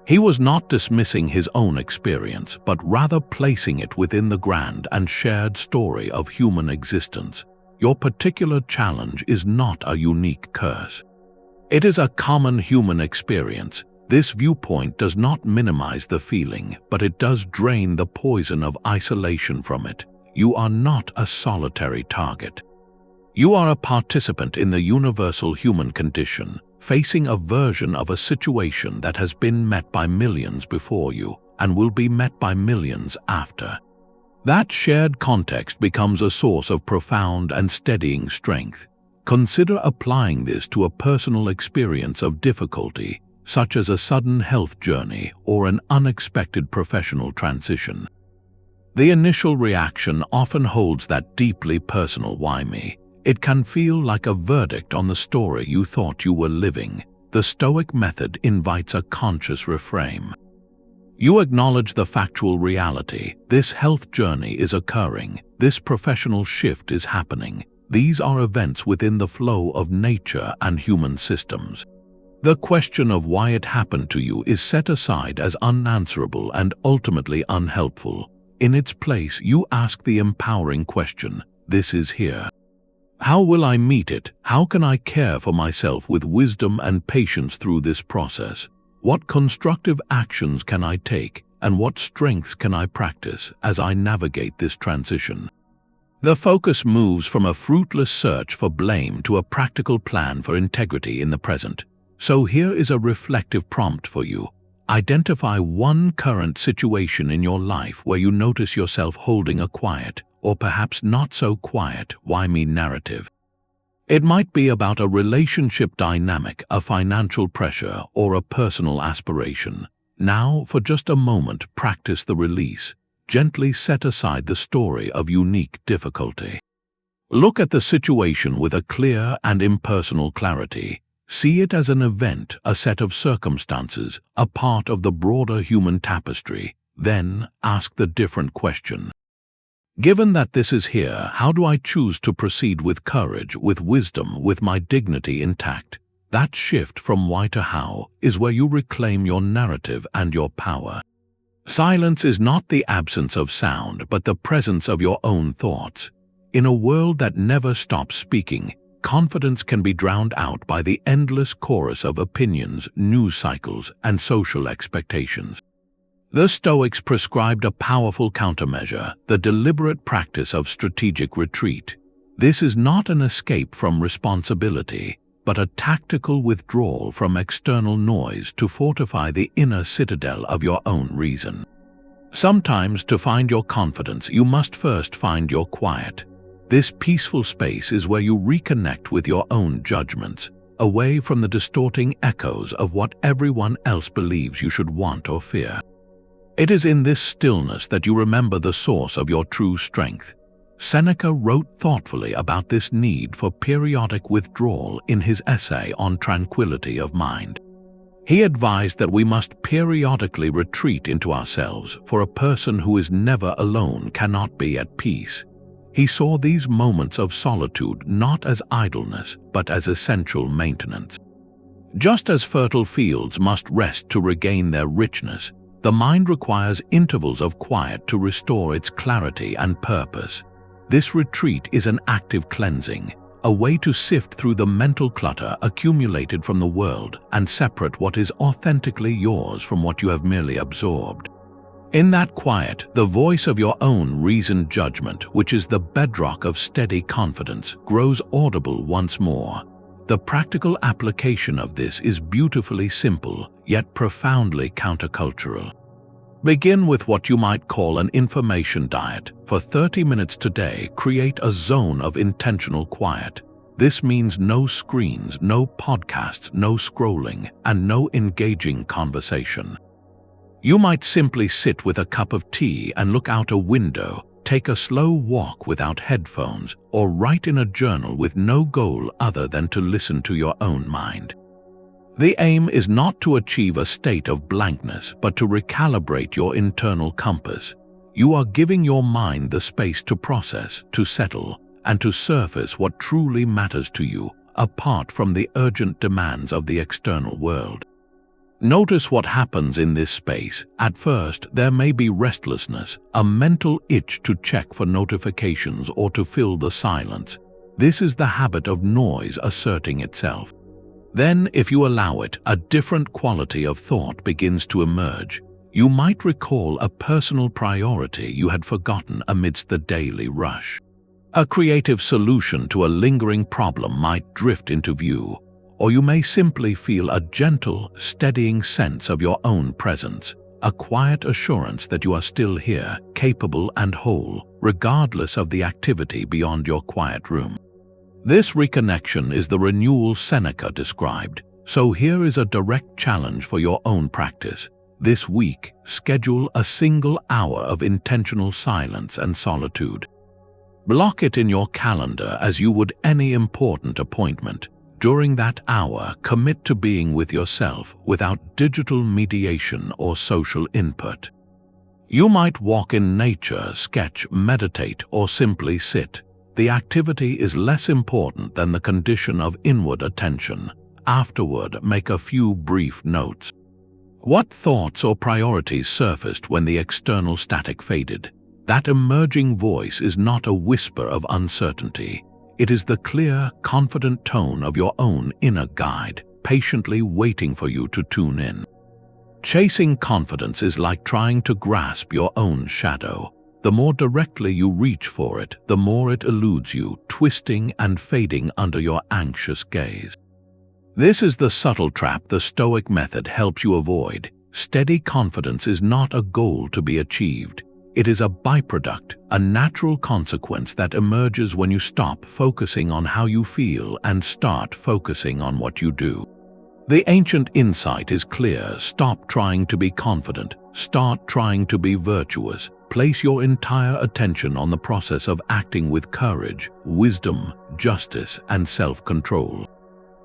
He was not dismissing his own experience, but rather placing it within the grand and shared story of human existence. Your particular challenge is not a unique curse. It is a common human experience. This viewpoint does not minimize the feeling, but it does drain the poison of isolation from it. You are not a solitary target. You are a participant in the universal human condition, facing a version of a situation that has been met by millions before you and will be met by millions after. That shared context becomes a source of profound and steadying strength. Consider applying this to a personal experience of difficulty, such as a sudden health journey or an unexpected professional transition. The initial reaction often holds that deeply personal "why me?" It can feel like a verdict on the story you thought you were living. The Stoic Method invites a conscious reframe. You acknowledge the factual reality. This health journey is occurring. This professional shift is happening. These are events within the flow of nature and human systems. The question of why it happened to you is set aside as unanswerable and ultimately unhelpful. In its place, you ask the empowering question, "This is here. How will I meet it? How can I care for myself with wisdom and patience through this process? What constructive actions can I take, and what strengths can I practice as I navigate this transition?" The focus moves from a fruitless search for blame to a practical plan for integrity in the present. So here is a reflective prompt for you. Identify one current situation in your life where you notice yourself holding a quiet, or perhaps not so quiet, "why me" narrative. It might be about a relationship dynamic, a financial pressure, or a personal aspiration. Now, for just a moment, practice the release. Gently set aside the story of unique difficulty. Look at the situation with a clear and impersonal clarity. See it as an event, a set of circumstances, a part of the broader human tapestry. Then ask the different question. Given that this is here, how do I choose to proceed with courage, with wisdom, with my dignity intact? That shift from why to how is where you reclaim your narrative and your power. Silence is not the absence of sound, but the presence of your own thoughts. In a world that never stops speaking, confidence can be drowned out by the endless chorus of opinions, news cycles, and social expectations. The Stoics prescribed a powerful countermeasure, the deliberate practice of strategic retreat. This is not an escape from responsibility, but a tactical withdrawal from external noise to fortify the inner citadel of your own reason. Sometimes, to find your confidence, you must first find your quiet. This peaceful space is where you reconnect with your own judgments, away from the distorting echoes of what everyone else believes you should want or fear. It is in this stillness that you remember the source of your true strength. Seneca wrote thoughtfully about this need for periodic withdrawal in his essay on tranquility of mind. He advised that we must periodically retreat into ourselves, for a person who is never alone cannot be at peace. He saw these moments of solitude not as idleness, but as essential maintenance. Just as fertile fields must rest to regain their richness, the mind requires intervals of quiet to restore its clarity and purpose. This retreat is an active cleansing, a way to sift through the mental clutter accumulated from the world and separate what is authentically yours from what you have merely absorbed. In that quiet, the voice of your own reasoned judgment, which is the bedrock of steady confidence, grows audible once more. The practical application of this is beautifully simple, yet profoundly countercultural. Begin with what you might call an information diet. For 30 minutes today, create a zone of intentional quiet. This means no screens, no podcasts, no scrolling, and no engaging conversation. You might simply sit with a cup of tea and look out a window, take a slow walk without headphones, or write in a journal with no goal other than to listen to your own mind. The aim is not to achieve a state of blankness, but to recalibrate your internal compass. You are giving your mind the space to process, to settle, and to surface what truly matters to you, apart from the urgent demands of the external world. Notice what happens in this space. At first, there may be restlessness, a mental itch to check for notifications or to fill the silence. This is the habit of noise asserting itself. Then, if you allow it, a different quality of thought begins to emerge. You might recall a personal priority you had forgotten amidst the daily rush. A creative solution to a lingering problem might drift into view, or you may simply feel a gentle, steadying sense of your own presence, a quiet assurance that you are still here, capable and whole, regardless of the activity beyond your quiet room. This reconnection is the renewal Seneca described, so here is a direct challenge for your own practice. This week, schedule a single hour of intentional silence and solitude. Block it in your calendar as you would any important appointment. During that hour, commit to being with yourself without digital mediation or social input. You might walk in nature, sketch, meditate, or simply sit. The activity is less important than the condition of inward attention. Afterward, make a few brief notes. What thoughts or priorities surfaced when the external static faded? That emerging voice is not a whisper of uncertainty. It is the clear, confident tone of your own inner guide, patiently waiting for you to tune in. Chasing confidence is like trying to grasp your own shadow. The more directly you reach for it, the more it eludes you, twisting and fading under your anxious gaze. This is the subtle trap the Stoic Method helps you avoid. Steady confidence is not a goal to be achieved. It is a byproduct, a natural consequence that emerges when you stop focusing on how you feel and start focusing on what you do. The ancient insight is clear. Stop trying to be confident. Start trying to be virtuous. Place your entire attention on the process of acting with courage, wisdom, justice, and self-control.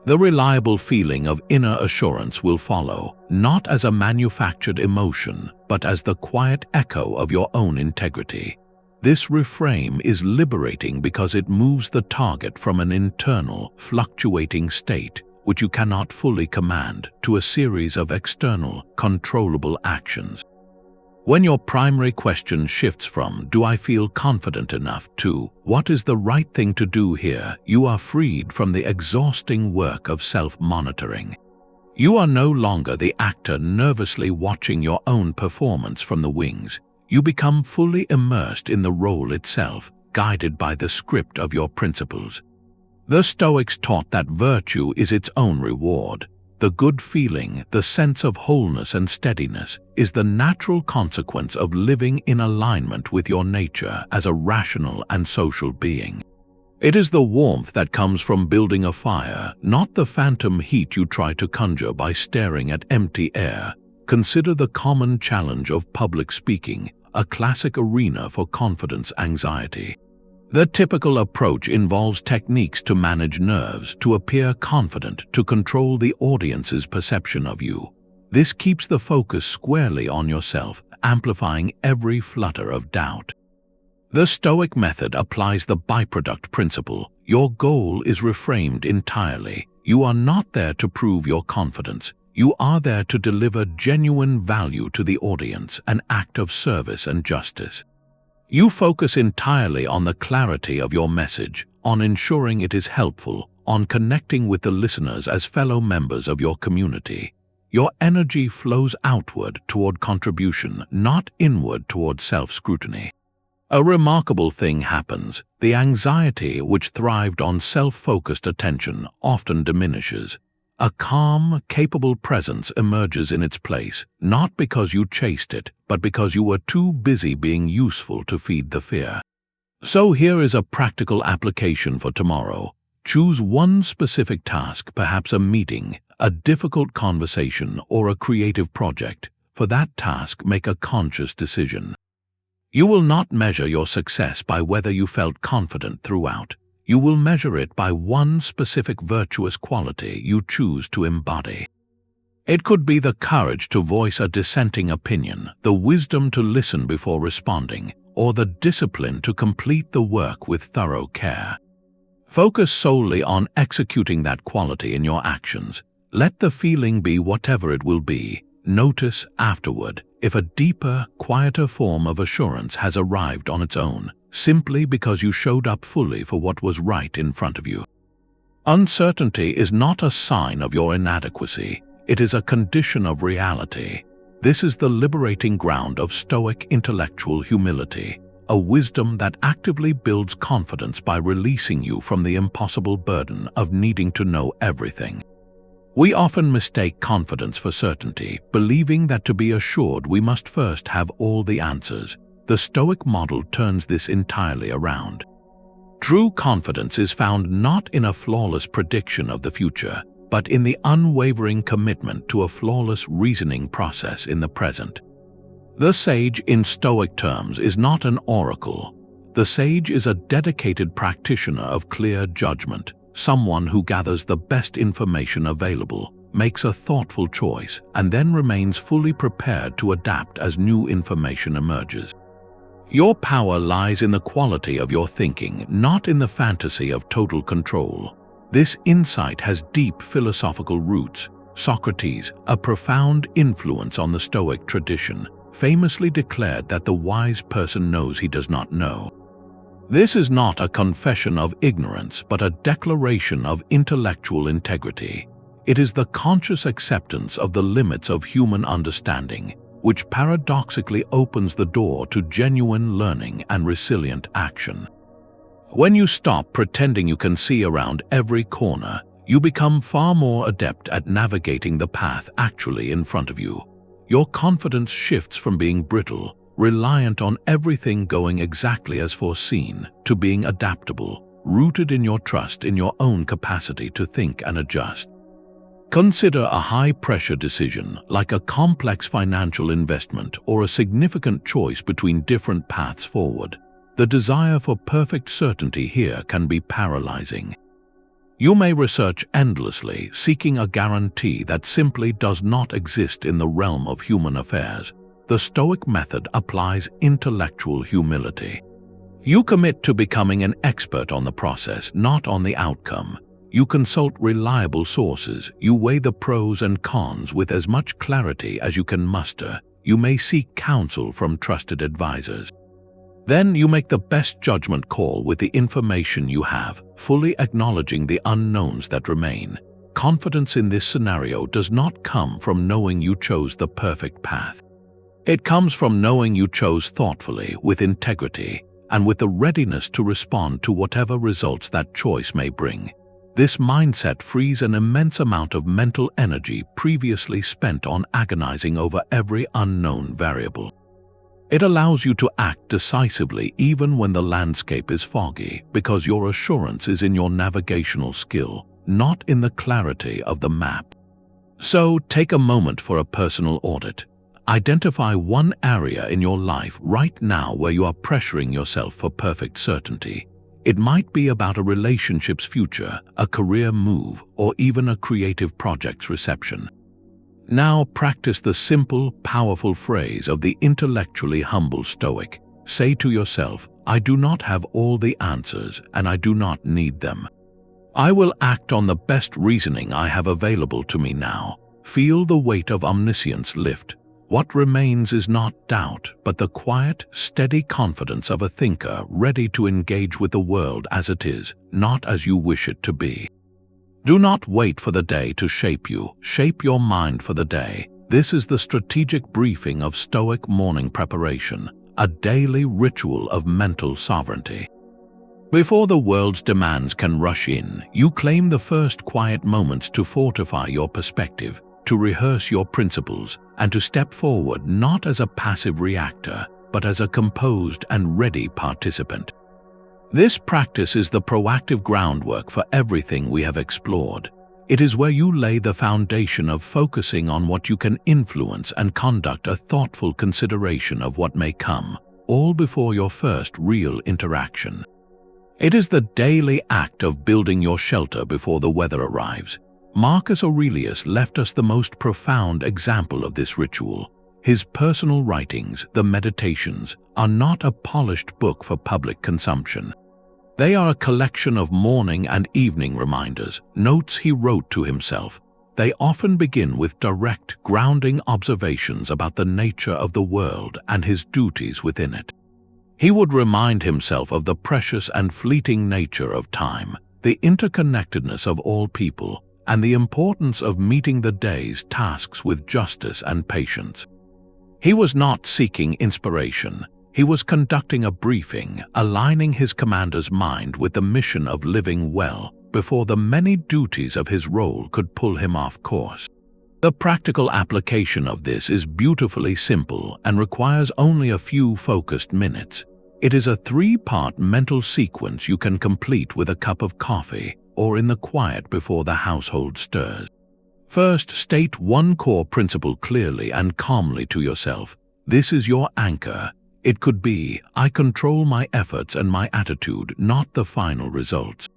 The reliable feeling of inner assurance will follow, not as a manufactured emotion, but as the quiet echo of your own integrity. This reframe is liberating because it moves the target from an internal, fluctuating state, which you cannot fully command, to a series of external, controllable actions. When your primary question shifts from, "Do I feel confident enough?" to, "What is the right thing to do here?" you are freed from the exhausting work of self-monitoring. You are no longer the actor nervously watching your own performance from the wings. You become fully immersed in the role itself, guided by the script of your principles. The Stoics taught that virtue is its own reward. The good feeling, the sense of wholeness and steadiness, is the natural consequence of living in alignment with your nature as a rational and social being. It is the warmth that comes from building a fire, not the phantom heat you try to conjure by staring at empty air. Consider the common challenge of public speaking, a classic arena for confidence anxiety. The typical approach involves techniques to manage nerves, to appear confident, to control the audience's perception of you. This keeps the focus squarely on yourself, amplifying every flutter of doubt. The Stoic Method applies the byproduct principle. Your goal is reframed entirely. You are not there to prove your confidence. You are there to deliver genuine value to the audience, an act of service and justice. You focus entirely on the clarity of your message, on ensuring it is helpful, on connecting with the listeners as fellow members of your community. Your energy flows outward toward contribution, not inward toward self-scrutiny. A remarkable thing happens. The anxiety which thrived on self-focused attention often diminishes. A calm, capable presence emerges in its place, not because you chased it, but because you were too busy being useful to feed the fear. So here is a practical application for tomorrow. Choose one specific task, perhaps a meeting, a difficult conversation, or a creative project. For that task, make a conscious decision. You will not measure your success by whether you felt confident throughout. You will measure it by one specific virtuous quality you choose to embody. It could be the courage to voice a dissenting opinion, the wisdom to listen before responding, or the discipline to complete the work with thorough care. Focus solely on executing that quality in your actions. Let the feeling be whatever it will be. Notice afterward if a deeper, quieter form of assurance has arrived on its own, simply because you showed up fully for what was right in front of you. Uncertainty is not a sign of your inadequacy. It is a condition of reality. This is the liberating ground of Stoic intellectual humility, a wisdom that actively builds confidence by releasing you from the impossible burden of needing to know everything. We often mistake confidence for certainty, believing that to be assured we must first have all the answers. The Stoic model turns this entirely around. True confidence is found not in a flawless prediction of the future, but in the unwavering commitment to a flawless reasoning process in the present. The sage, in Stoic terms, is not an oracle. The sage is a dedicated practitioner of clear judgment, someone who gathers the best information available, makes a thoughtful choice, and then remains fully prepared to adapt as new information emerges. Your power lies in the quality of your thinking, not in the fantasy of total control. This insight has deep philosophical roots. Socrates, a profound influence on the Stoic tradition, famously declared that the wise person knows he does not know. This is not a confession of ignorance, but a declaration of intellectual integrity. It is the conscious acceptance of the limits of human understanding, which paradoxically opens the door to genuine learning and resilient action. When you stop pretending you can see around every corner, you become far more adept at navigating the path actually in front of you. Your confidence shifts from being brittle, reliant on everything going exactly as foreseen, to being adaptable, rooted in your trust in your own capacity to think and adjust. Consider a high-pressure decision, like a complex financial investment or a significant choice between different paths forward. The desire for perfect certainty here can be paralyzing. You may research endlessly, seeking a guarantee that simply does not exist in the realm of human affairs. The Stoic method applies intellectual humility. You commit to becoming an expert on the process, not on the outcome. You consult reliable sources. You weigh the pros and cons with as much clarity as you can muster. You may seek counsel from trusted advisors. Then you make the best judgment call with the information you have, fully acknowledging the unknowns that remain. Confidence in this scenario does not come from knowing you chose the perfect path. It comes from knowing you chose thoughtfully, with integrity, and with the readiness to respond to whatever results that choice may bring. This mindset frees an immense amount of mental energy previously spent on agonizing over every unknown variable. It allows you to act decisively even when the landscape is foggy, because your assurance is in your navigational skill, not in the clarity of the map. So take a moment for a personal audit. Identify one area in your life right now where you are pressuring yourself for perfect certainty. It might be about a relationship's future, a career move, or even a creative project's reception. Now practice the simple, powerful phrase of the intellectually humble Stoic. Say to yourself, I do not have all the answers, and I do not need them. I will act on the best reasoning I have available to me now. Feel the weight of omniscience lift. What remains is not doubt, but the quiet, steady confidence of a thinker ready to engage with the world as it is, not as you wish it to be. Do not wait for the day to shape you. Shape your mind for the day. This is the strategic briefing of Stoic morning preparation, a daily ritual of mental sovereignty. Before the world's demands can rush in, you claim the first quiet moments to fortify your perspective, to rehearse your principles, and to step forward not as a passive reactor, but as a composed and ready participant. This practice is the proactive groundwork for everything we have explored. It is where you lay the foundation of focusing on what you can influence and conduct a thoughtful consideration of what may come, all before your first real interaction. It is the daily act of building your shelter before the weather arrives. Marcus Aurelius left us the most profound example of this ritual. His personal writings, the Meditations, are not a polished book for public consumption. They are a collection of morning and evening reminders, notes he wrote to himself. they often begin with direct, grounding observations about the nature of the world and his duties within it. He would remind himself of the precious and fleeting nature of time, the interconnectedness of all people, and the importance of meeting the day's tasks with justice and patience. He was not seeking inspiration. He was conducting a briefing, aligning his commander's mind with the mission of living well before the many duties of his role could pull him off course. The practical application of this is beautifully simple and requires only a few focused minutes. It is a 3-part mental sequence you can complete with a cup of coffee or in the quiet before the household stirs. First, state one core principle clearly and calmly to yourself. This is your anchor. It could be, I control my efforts and my attitude, not the final results.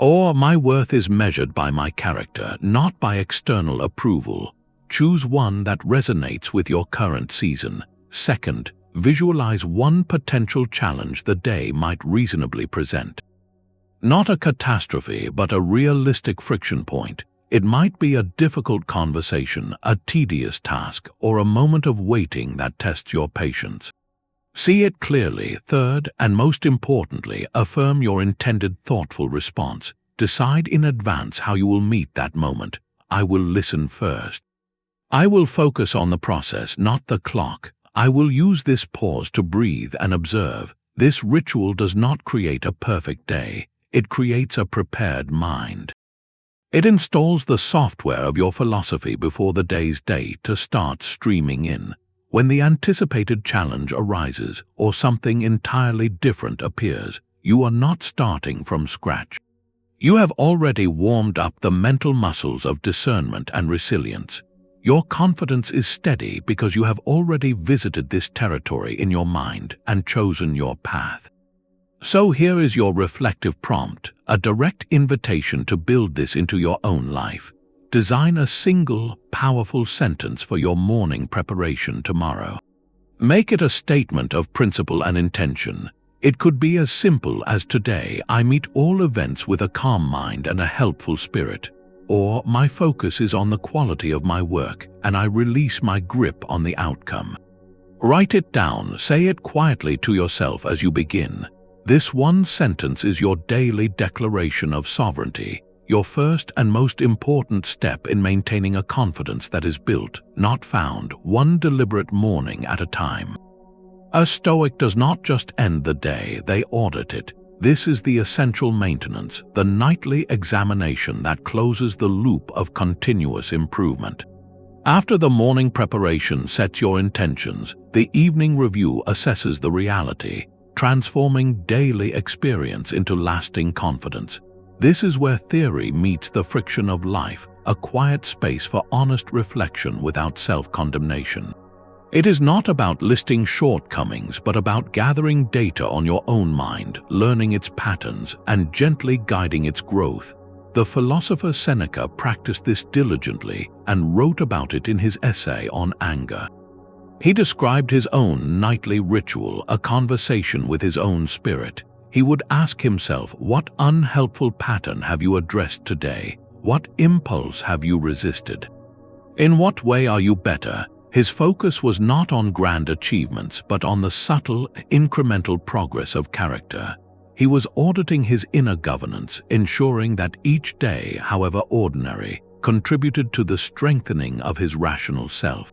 Or, my worth is measured by my character, not by external approval. Choose one that resonates with your current season. Second, visualize one potential challenge the day might reasonably present. Not a catastrophe, but a realistic friction point. It might be a difficult conversation, a tedious task, or a moment of waiting that tests your patience. See it clearly. Third, and most importantly, affirm your intended thoughtful response. Decide in advance how you will meet that moment. I will listen first. I will focus on the process, not the clock. I will use this pause to breathe and observe. This ritual does not create a perfect day. It creates a prepared mind. It installs the software of your philosophy before the day's data starts streaming in. When the anticipated challenge arises or something entirely different appears, you are not starting from scratch. You have already warmed up the mental muscles of discernment and resilience. Your confidence is steady because you have already visited this territory in your mind and chosen your path. So here is your reflective prompt, a direct invitation to build this into your own life. Design a single, powerful sentence for your morning preparation tomorrow. Make it a statement of principle and intention. It could be as simple as, today I meet all events with a calm mind and a helpful spirit. Or, my focus is on the quality of my work and I release my grip on the outcome. Write it down, say it quietly to yourself as you begin. This one sentence is your daily declaration of sovereignty, your first and most important step in maintaining a confidence that is built, not found, one deliberate morning at a time. A Stoic does not just end the day, they audit it. This is the essential maintenance, the nightly examination that closes the loop of continuous improvement. After the morning preparation sets your intentions, the evening review assesses the reality, transforming daily experience into lasting confidence. This is where theory meets the friction of life, a quiet space for honest reflection without self-condemnation. It is not about listing shortcomings, but about gathering data on your own mind, learning its patterns, and gently guiding its growth. The philosopher Seneca practiced this diligently and wrote about it in his essay on anger. He described his own nightly ritual, a conversation with his own spirit. He would ask himself, what unhelpful pattern have you addressed today? What impulse have you resisted? In what way are you better? His focus was not on grand achievements, but on the subtle, incremental progress of character. He was auditing his inner governance, ensuring that each day, however ordinary, contributed to the strengthening of his rational self.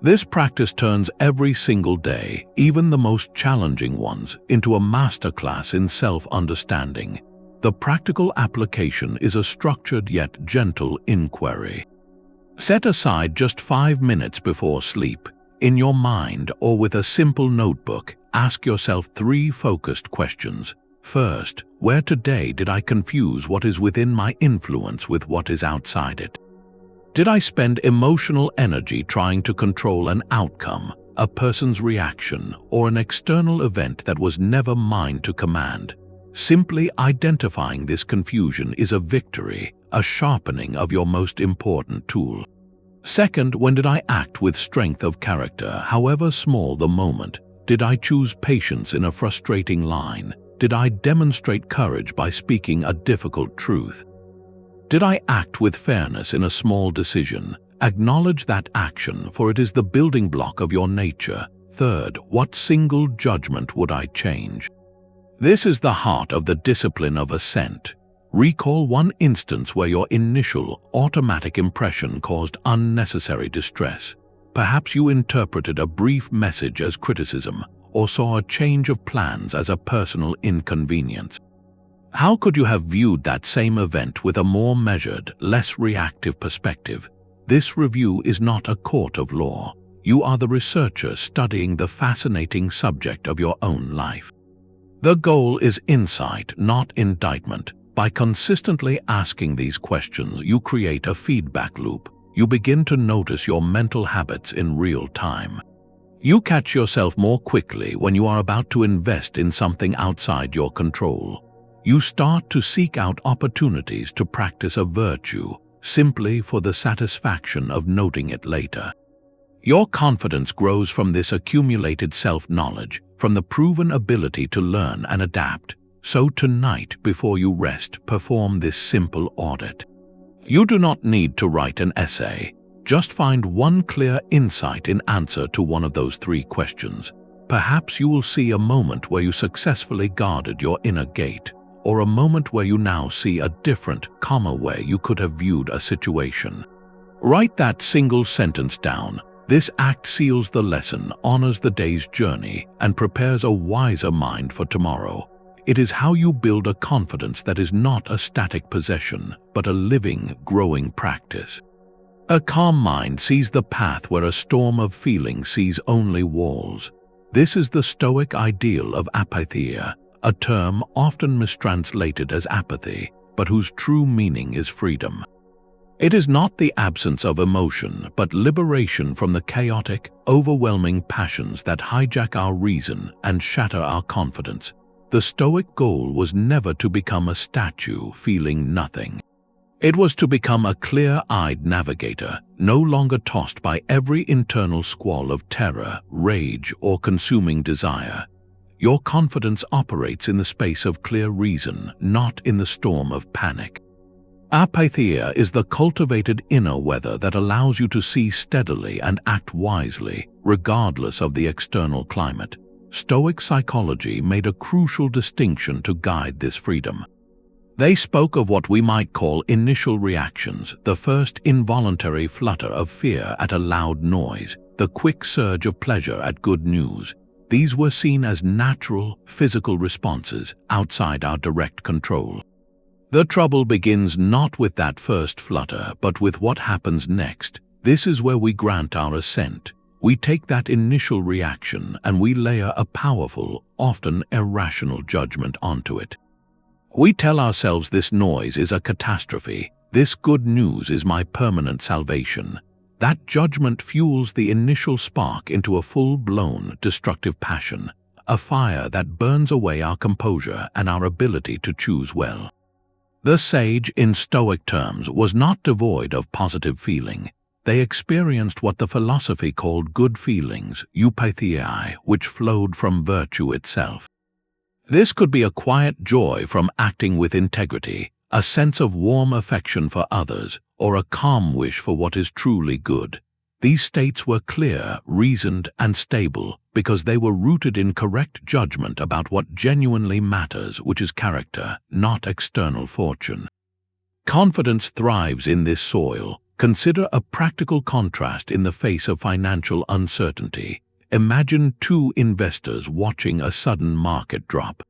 This practice turns every single day, even the most challenging ones, into a masterclass in self-understanding. The practical application is a structured yet gentle inquiry. Set aside just 5 minutes before sleep. In your mind or with a simple notebook, ask yourself 3 focused questions. First, where today did I confuse what is within my influence with what is outside it? Did I spend emotional energy trying to control an outcome, a person's reaction, or an external event that was never mine to command? Simply identifying this confusion is a victory, a sharpening of your most important tool. Second, when did I act with strength of character, however small the moment? Did I choose patience in a frustrating line? Did I demonstrate courage by speaking a difficult truth? Did I act with fairness in a small decision? Acknowledge that action, for it is the building block of your nature. Third, what single judgment would I change? This is the heart of the discipline of assent. Recall one instance where your initial, automatic impression caused unnecessary distress. Perhaps you interpreted a brief message as criticism, or saw a change of plans as a personal inconvenience. How could you have viewed that same event with a more measured, less reactive perspective? This review is not a court of law. You are the researcher studying the fascinating subject of your own life. The goal is insight, not indictment. By consistently asking these questions, you create a feedback loop. You begin to notice your mental habits in real time. You catch yourself more quickly when you are about to invest in something outside your control. You start to seek out opportunities to practice a virtue simply for the satisfaction of noting it later. Your confidence grows from this accumulated self-knowledge, from the proven ability to learn and adapt. So tonight, before you rest, perform this simple audit. You do not need to write an essay. Just find one clear insight in answer to one of those 3 questions. Perhaps you will see a moment where you successfully guarded your inner gate, or a moment where you now see a different, calmer way you could have viewed a situation. Write that single sentence down. This act seals the lesson, honors the day's journey, and prepares a wiser mind for tomorrow. It is how you build a confidence that is not a static possession, but a living, growing practice. A calm mind sees the path where a storm of feeling sees only walls. This is the Stoic ideal of Apatheia, a term often mistranslated as apathy, but whose true meaning is freedom. It is not the absence of emotion, but liberation from the chaotic, overwhelming passions that hijack our reason and shatter our confidence. The Stoic goal was never to become a statue feeling nothing. It was to become a clear-eyed navigator, no longer tossed by every internal squall of terror, rage, or consuming desire. Your confidence operates in the space of clear reason, not in the storm of panic. Apatheia is the cultivated inner weather that allows you to see steadily and act wisely, regardless of the external climate. Stoic psychology made a crucial distinction to guide this freedom. They spoke of what we might call initial reactions, the first involuntary flutter of fear at a loud noise, the quick surge of pleasure at good news. These were seen as natural, physical responses outside our direct control. The trouble begins not with that first flutter, but with what happens next. This is where we grant our assent. We take that initial reaction and we layer a powerful, often irrational judgment onto it. We tell ourselves this noise is a catastrophe, this good news is my permanent salvation. That judgment fuels the initial spark into a full-blown, destructive passion, a fire that burns away our composure and our ability to choose well. The sage, in Stoic terms, was not devoid of positive feeling. They experienced what the philosophy called good feelings, Sympatheia, which flowed from virtue itself. This could be a quiet joy from acting with integrity, a sense of warm affection for others, or a calm wish for what is truly good. These states were clear, reasoned, and stable because they were rooted in correct judgment about what genuinely matters, which is character, not external fortune. Confidence thrives in this soil. Consider a practical contrast in the face of financial uncertainty. Imagine 2 investors watching a sudden market drop.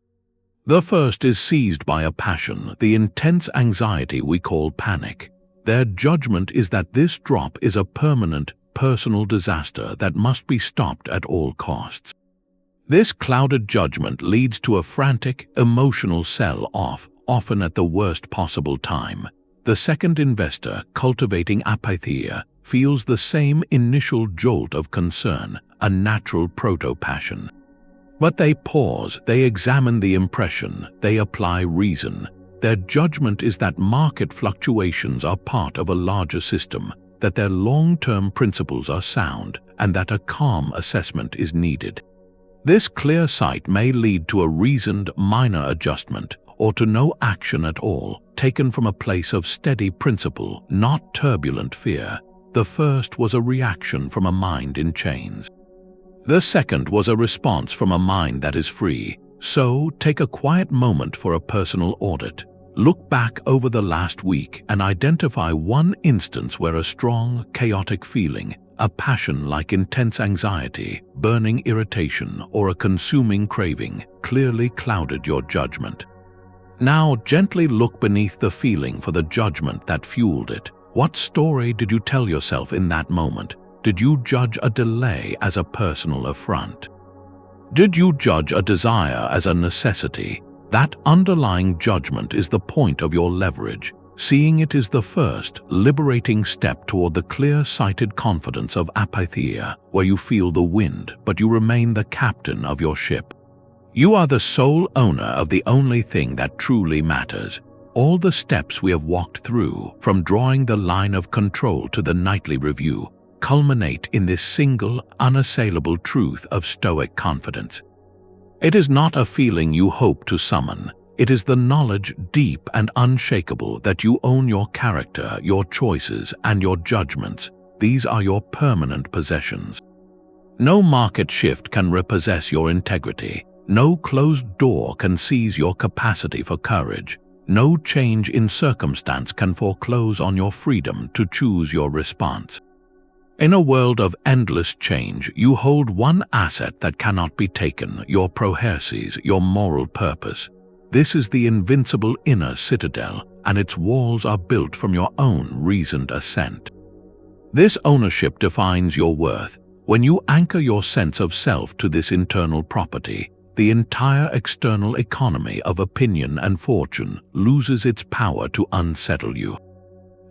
The first is seized by a passion, the intense anxiety we call panic. Their judgment is that this drop is a permanent, personal disaster that must be stopped at all costs. This clouded judgment leads to a frantic, emotional sell-off, often at the worst possible time. The second investor, cultivating apatheia, feels the same initial jolt of concern, a natural proto-passion. But they pause, they examine the impression, they apply reason. Their judgment is that market fluctuations are part of a larger system, that their long-term principles are sound, and that a calm assessment is needed. This clear sight may lead to a reasoned minor adjustment, or to no action at all, taken from a place of steady principle, not turbulent fear. The first was a reaction from a mind in chains. The second was a response from a mind that is free. So, take a quiet moment for a personal audit. Look back over the last week and identify one instance where a strong, chaotic feeling, a passion like intense anxiety, burning irritation, or a consuming craving, clearly clouded your judgment. Now, gently look beneath the feeling for the judgment that fueled it. What story did you tell yourself in that moment? Did you judge a delay as a personal affront? Did you judge a desire as a necessity? That underlying judgment is the point of your leverage. Seeing it is the first, liberating step toward the clear-sighted confidence of Apatheia, where you feel the wind, but you remain the captain of your ship. You are the sole owner of the only thing that truly matters. All the steps we have walked through, from drawing the line of control to the nightly review, culminate in this single, unassailable truth of Stoic confidence. It is not a feeling you hope to summon. It is the knowledge, deep and unshakable, that you own your character, your choices, and your judgments. These are your permanent possessions. No market shift can repossess your integrity. No closed door can seize your capacity for courage. No change in circumstance can foreclose on your freedom to choose your response. In a world of endless change, you hold one asset that cannot be taken, your proherses, your moral purpose. This is the invincible inner citadel, and its walls are built from your own reasoned assent. This ownership defines your worth. When you anchor your sense of self to this internal property, the entire external economy of opinion and fortune loses its power to unsettle you.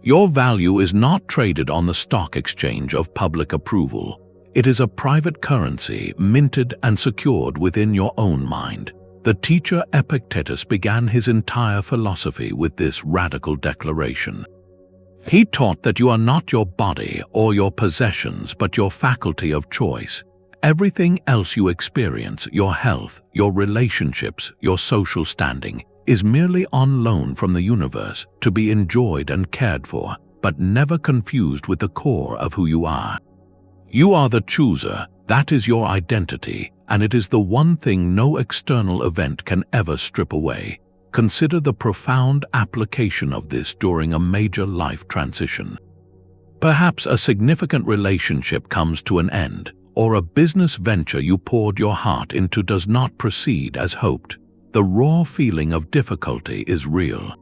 Your value is not traded on the stock exchange of public approval. It is a private currency minted and secured within your own mind. The teacher Epictetus began his entire philosophy with this radical declaration. He taught that you are not your body or your possessions, but your faculty of choice. Everything else you experience, your health, your relationships, your social standing, is merely on loan from the universe to be enjoyed and cared for, but never confused with the core of who you are. You are the chooser, that is your identity, and it is the one thing no external event can ever strip away. Consider the profound application of this during a major life transition. Perhaps a significant relationship comes to an end, or a business venture you poured your heart into does not proceed as hoped. The raw feeling of difficulty is real.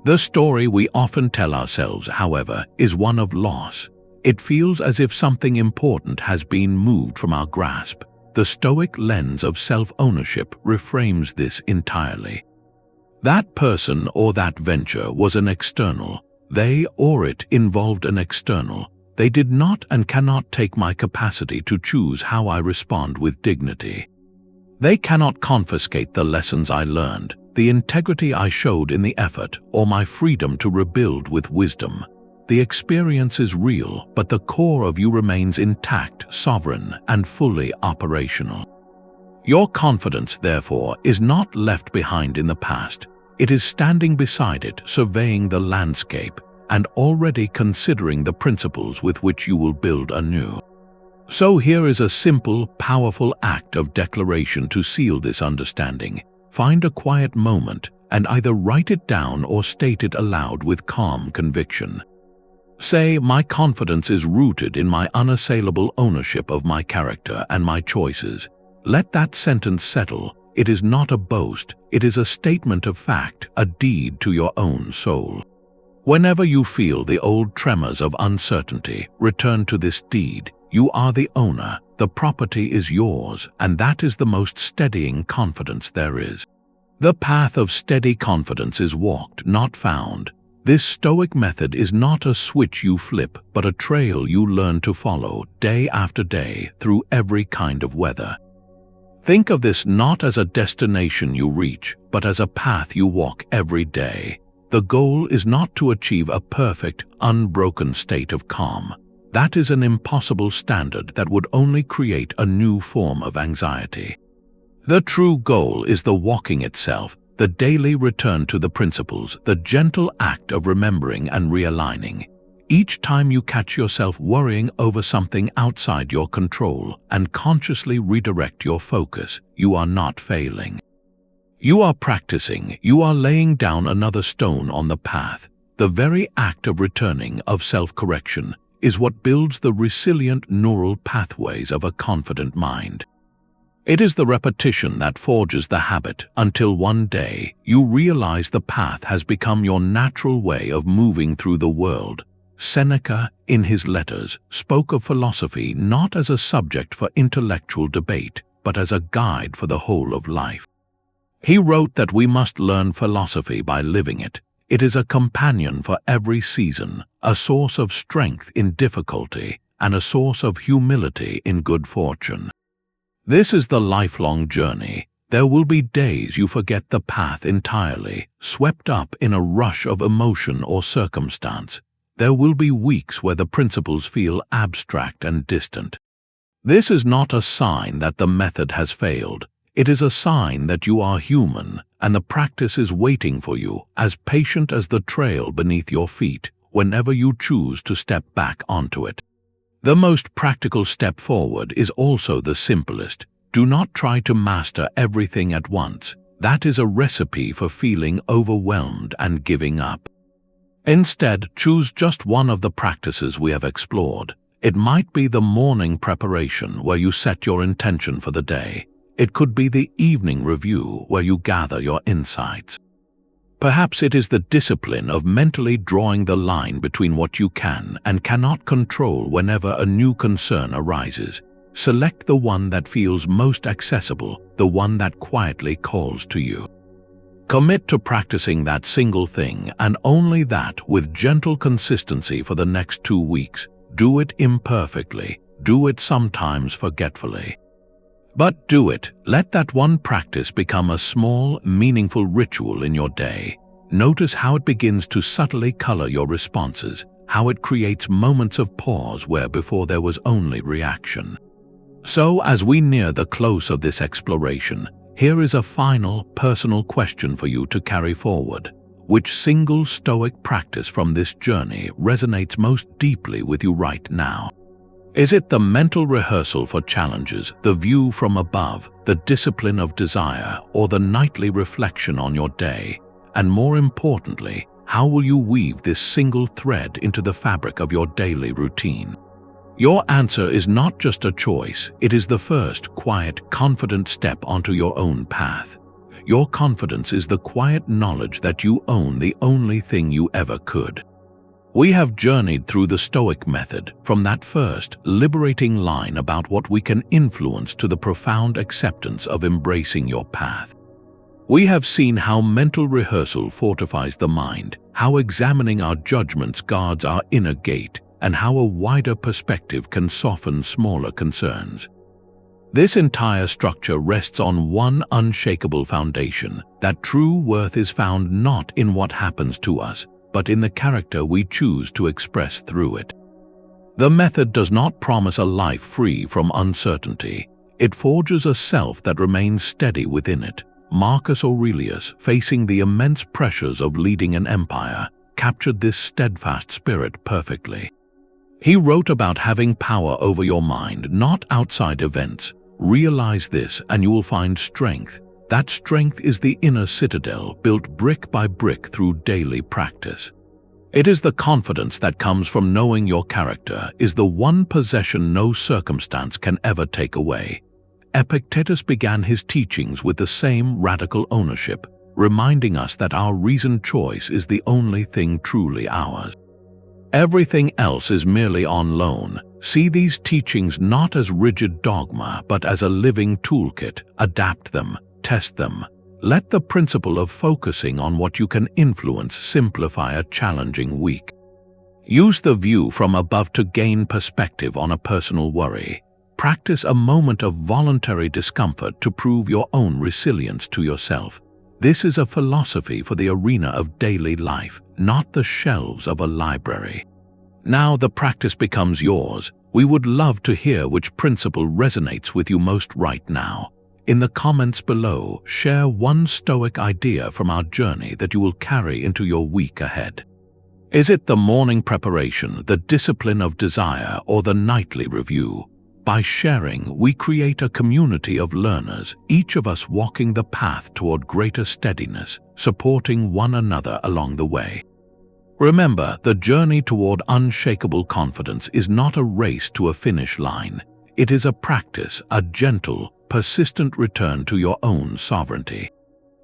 The story we often tell ourselves, however, is one of loss. It feels as if something important has been moved from our grasp. The Stoic lens of self-ownership reframes this entirely. That person or that venture was an external. They or it involved an external. They did not and cannot take my capacity to choose how I respond with dignity. They cannot confiscate the lessons I learned, the integrity I showed in the effort, or my freedom to rebuild with wisdom. The experience is real, but the core of you remains intact, sovereign, and fully operational. Your confidence, therefore, is not left behind in the past. It is standing beside it, surveying the landscape, and already considering the principles with which you will build anew. So here is a simple, powerful act of declaration to seal this understanding. Find a quiet moment and either write it down or state it aloud with calm conviction. Say, my confidence is rooted in my unassailable ownership of my character and my choices. Let that sentence settle. It is not a boast, it is a statement of fact, a deed to your own soul. Whenever you feel the old tremors of uncertainty, return to this deed. You are the owner, the property is yours, and that is the most steadying confidence there is. The path of steady confidence is walked, not found. This Stoic method is not a switch you flip, but a trail you learn to follow day after day through every kind of weather. Think of this not as a destination you reach, but as a path you walk every day. The goal is not to achieve a perfect, unbroken state of calm. That is an impossible standard that would only create a new form of anxiety. The true goal is the walking itself, the daily return to the principles, the gentle act of remembering and realigning. Each time you catch yourself worrying over something outside your control and consciously redirect your focus, you are not failing. You are practicing, you are laying down another stone on the path. The very act of returning, of self-correction, is what builds the resilient neural pathways of a confident mind. It is the repetition that forges the habit until one day you realize the path has become your natural way of moving through the world. Seneca, in his letters, spoke of philosophy not as a subject for intellectual debate, but as a guide for the whole of life. He wrote that we must learn philosophy by living it. It is a companion for every season, a source of strength in difficulty, and a source of humility in good fortune. This is the lifelong journey. There will be days you forget the path entirely, swept up in a rush of emotion or circumstance. There will be weeks where the principles feel abstract and distant. This is not a sign that the method has failed. It is a sign that you are human, and the practice is waiting for you, as patient as the trail beneath your feet, whenever you choose to step back onto it. The most practical step forward is also the simplest. Do not try to master everything at once. That is a recipe for feeling overwhelmed and giving up. Instead, choose just one of the practices we have explored. It might be the morning preparation where you set your intention for the day. It could be the evening review where you gather your insights. Perhaps it is the discipline of mentally drawing the line between what you can and cannot control whenever a new concern arises. Select the one that feels most accessible, the one that quietly calls to you. Commit to practicing that single thing, and only that, with gentle consistency for the next 2 weeks. Do it imperfectly. Do it sometimes forgetfully. But do it. Let that one practice become a small, meaningful ritual in your day. Notice how it begins to subtly color your responses, how it creates moments of pause where before there was only reaction. So, as we near the close of this exploration, here is a final, personal question for you to carry forward. Which single Stoic practice from this journey resonates most deeply with you right now? Is it the mental rehearsal for challenges, the view from above, the discipline of desire, or the nightly reflection on your day? And more importantly, how will you weave this single thread into the fabric of your daily routine? Your answer is not just a choice, it is the first, quiet, confident step onto your own path. Your confidence is the quiet knowledge that you own the only thing you ever could. We have journeyed through the Stoic method, from that first, liberating line about what we can influence to the profound acceptance of embracing your path. We have seen how mental rehearsal fortifies the mind, how examining our judgments guards our inner gate, and how a wider perspective can soften smaller concerns. This entire structure rests on one unshakable foundation, that true worth is found not in what happens to us, but in the character we choose to express through it. The method does not promise a life free from uncertainty. It forges a self that remains steady within it. Marcus Aurelius, facing the immense pressures of leading an empire, captured this steadfast spirit perfectly. He wrote about having power over your mind, not outside events. Realize this and you will find strength. That strength is the inner citadel built brick by brick through daily practice. It is the confidence that comes from knowing your character is the one possession no circumstance can ever take away. Epictetus began his teachings with the same radical ownership, reminding us that our reasoned choice is the only thing truly ours. Everything else is merely on loan. See these teachings not as rigid dogma, but as a living toolkit. Adapt them. Test them. Let the principle of focusing on what you can influence simplify a challenging week. Use the view from above to gain perspective on a personal worry. Practice a moment of voluntary discomfort to prove your own resilience to yourself. This is a philosophy for the arena of daily life, not the shelves of a library. Now the practice becomes yours. We would love to hear which principle resonates with you most right now. In the comments below, share one Stoic idea from our journey that you will carry into your week ahead. Is it the morning preparation, the discipline of desire, or the nightly review? By sharing, we create a community of learners, each of us walking the path toward greater steadiness, supporting one another along the way. Remember, the journey toward unshakable confidence is not a race to a finish line. It is a practice, a gentle, persistent return to your own sovereignty.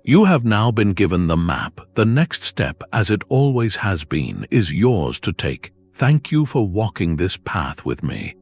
You have now been given the map. The next step, as it always has been, is yours to take. Thank you for walking this path with me.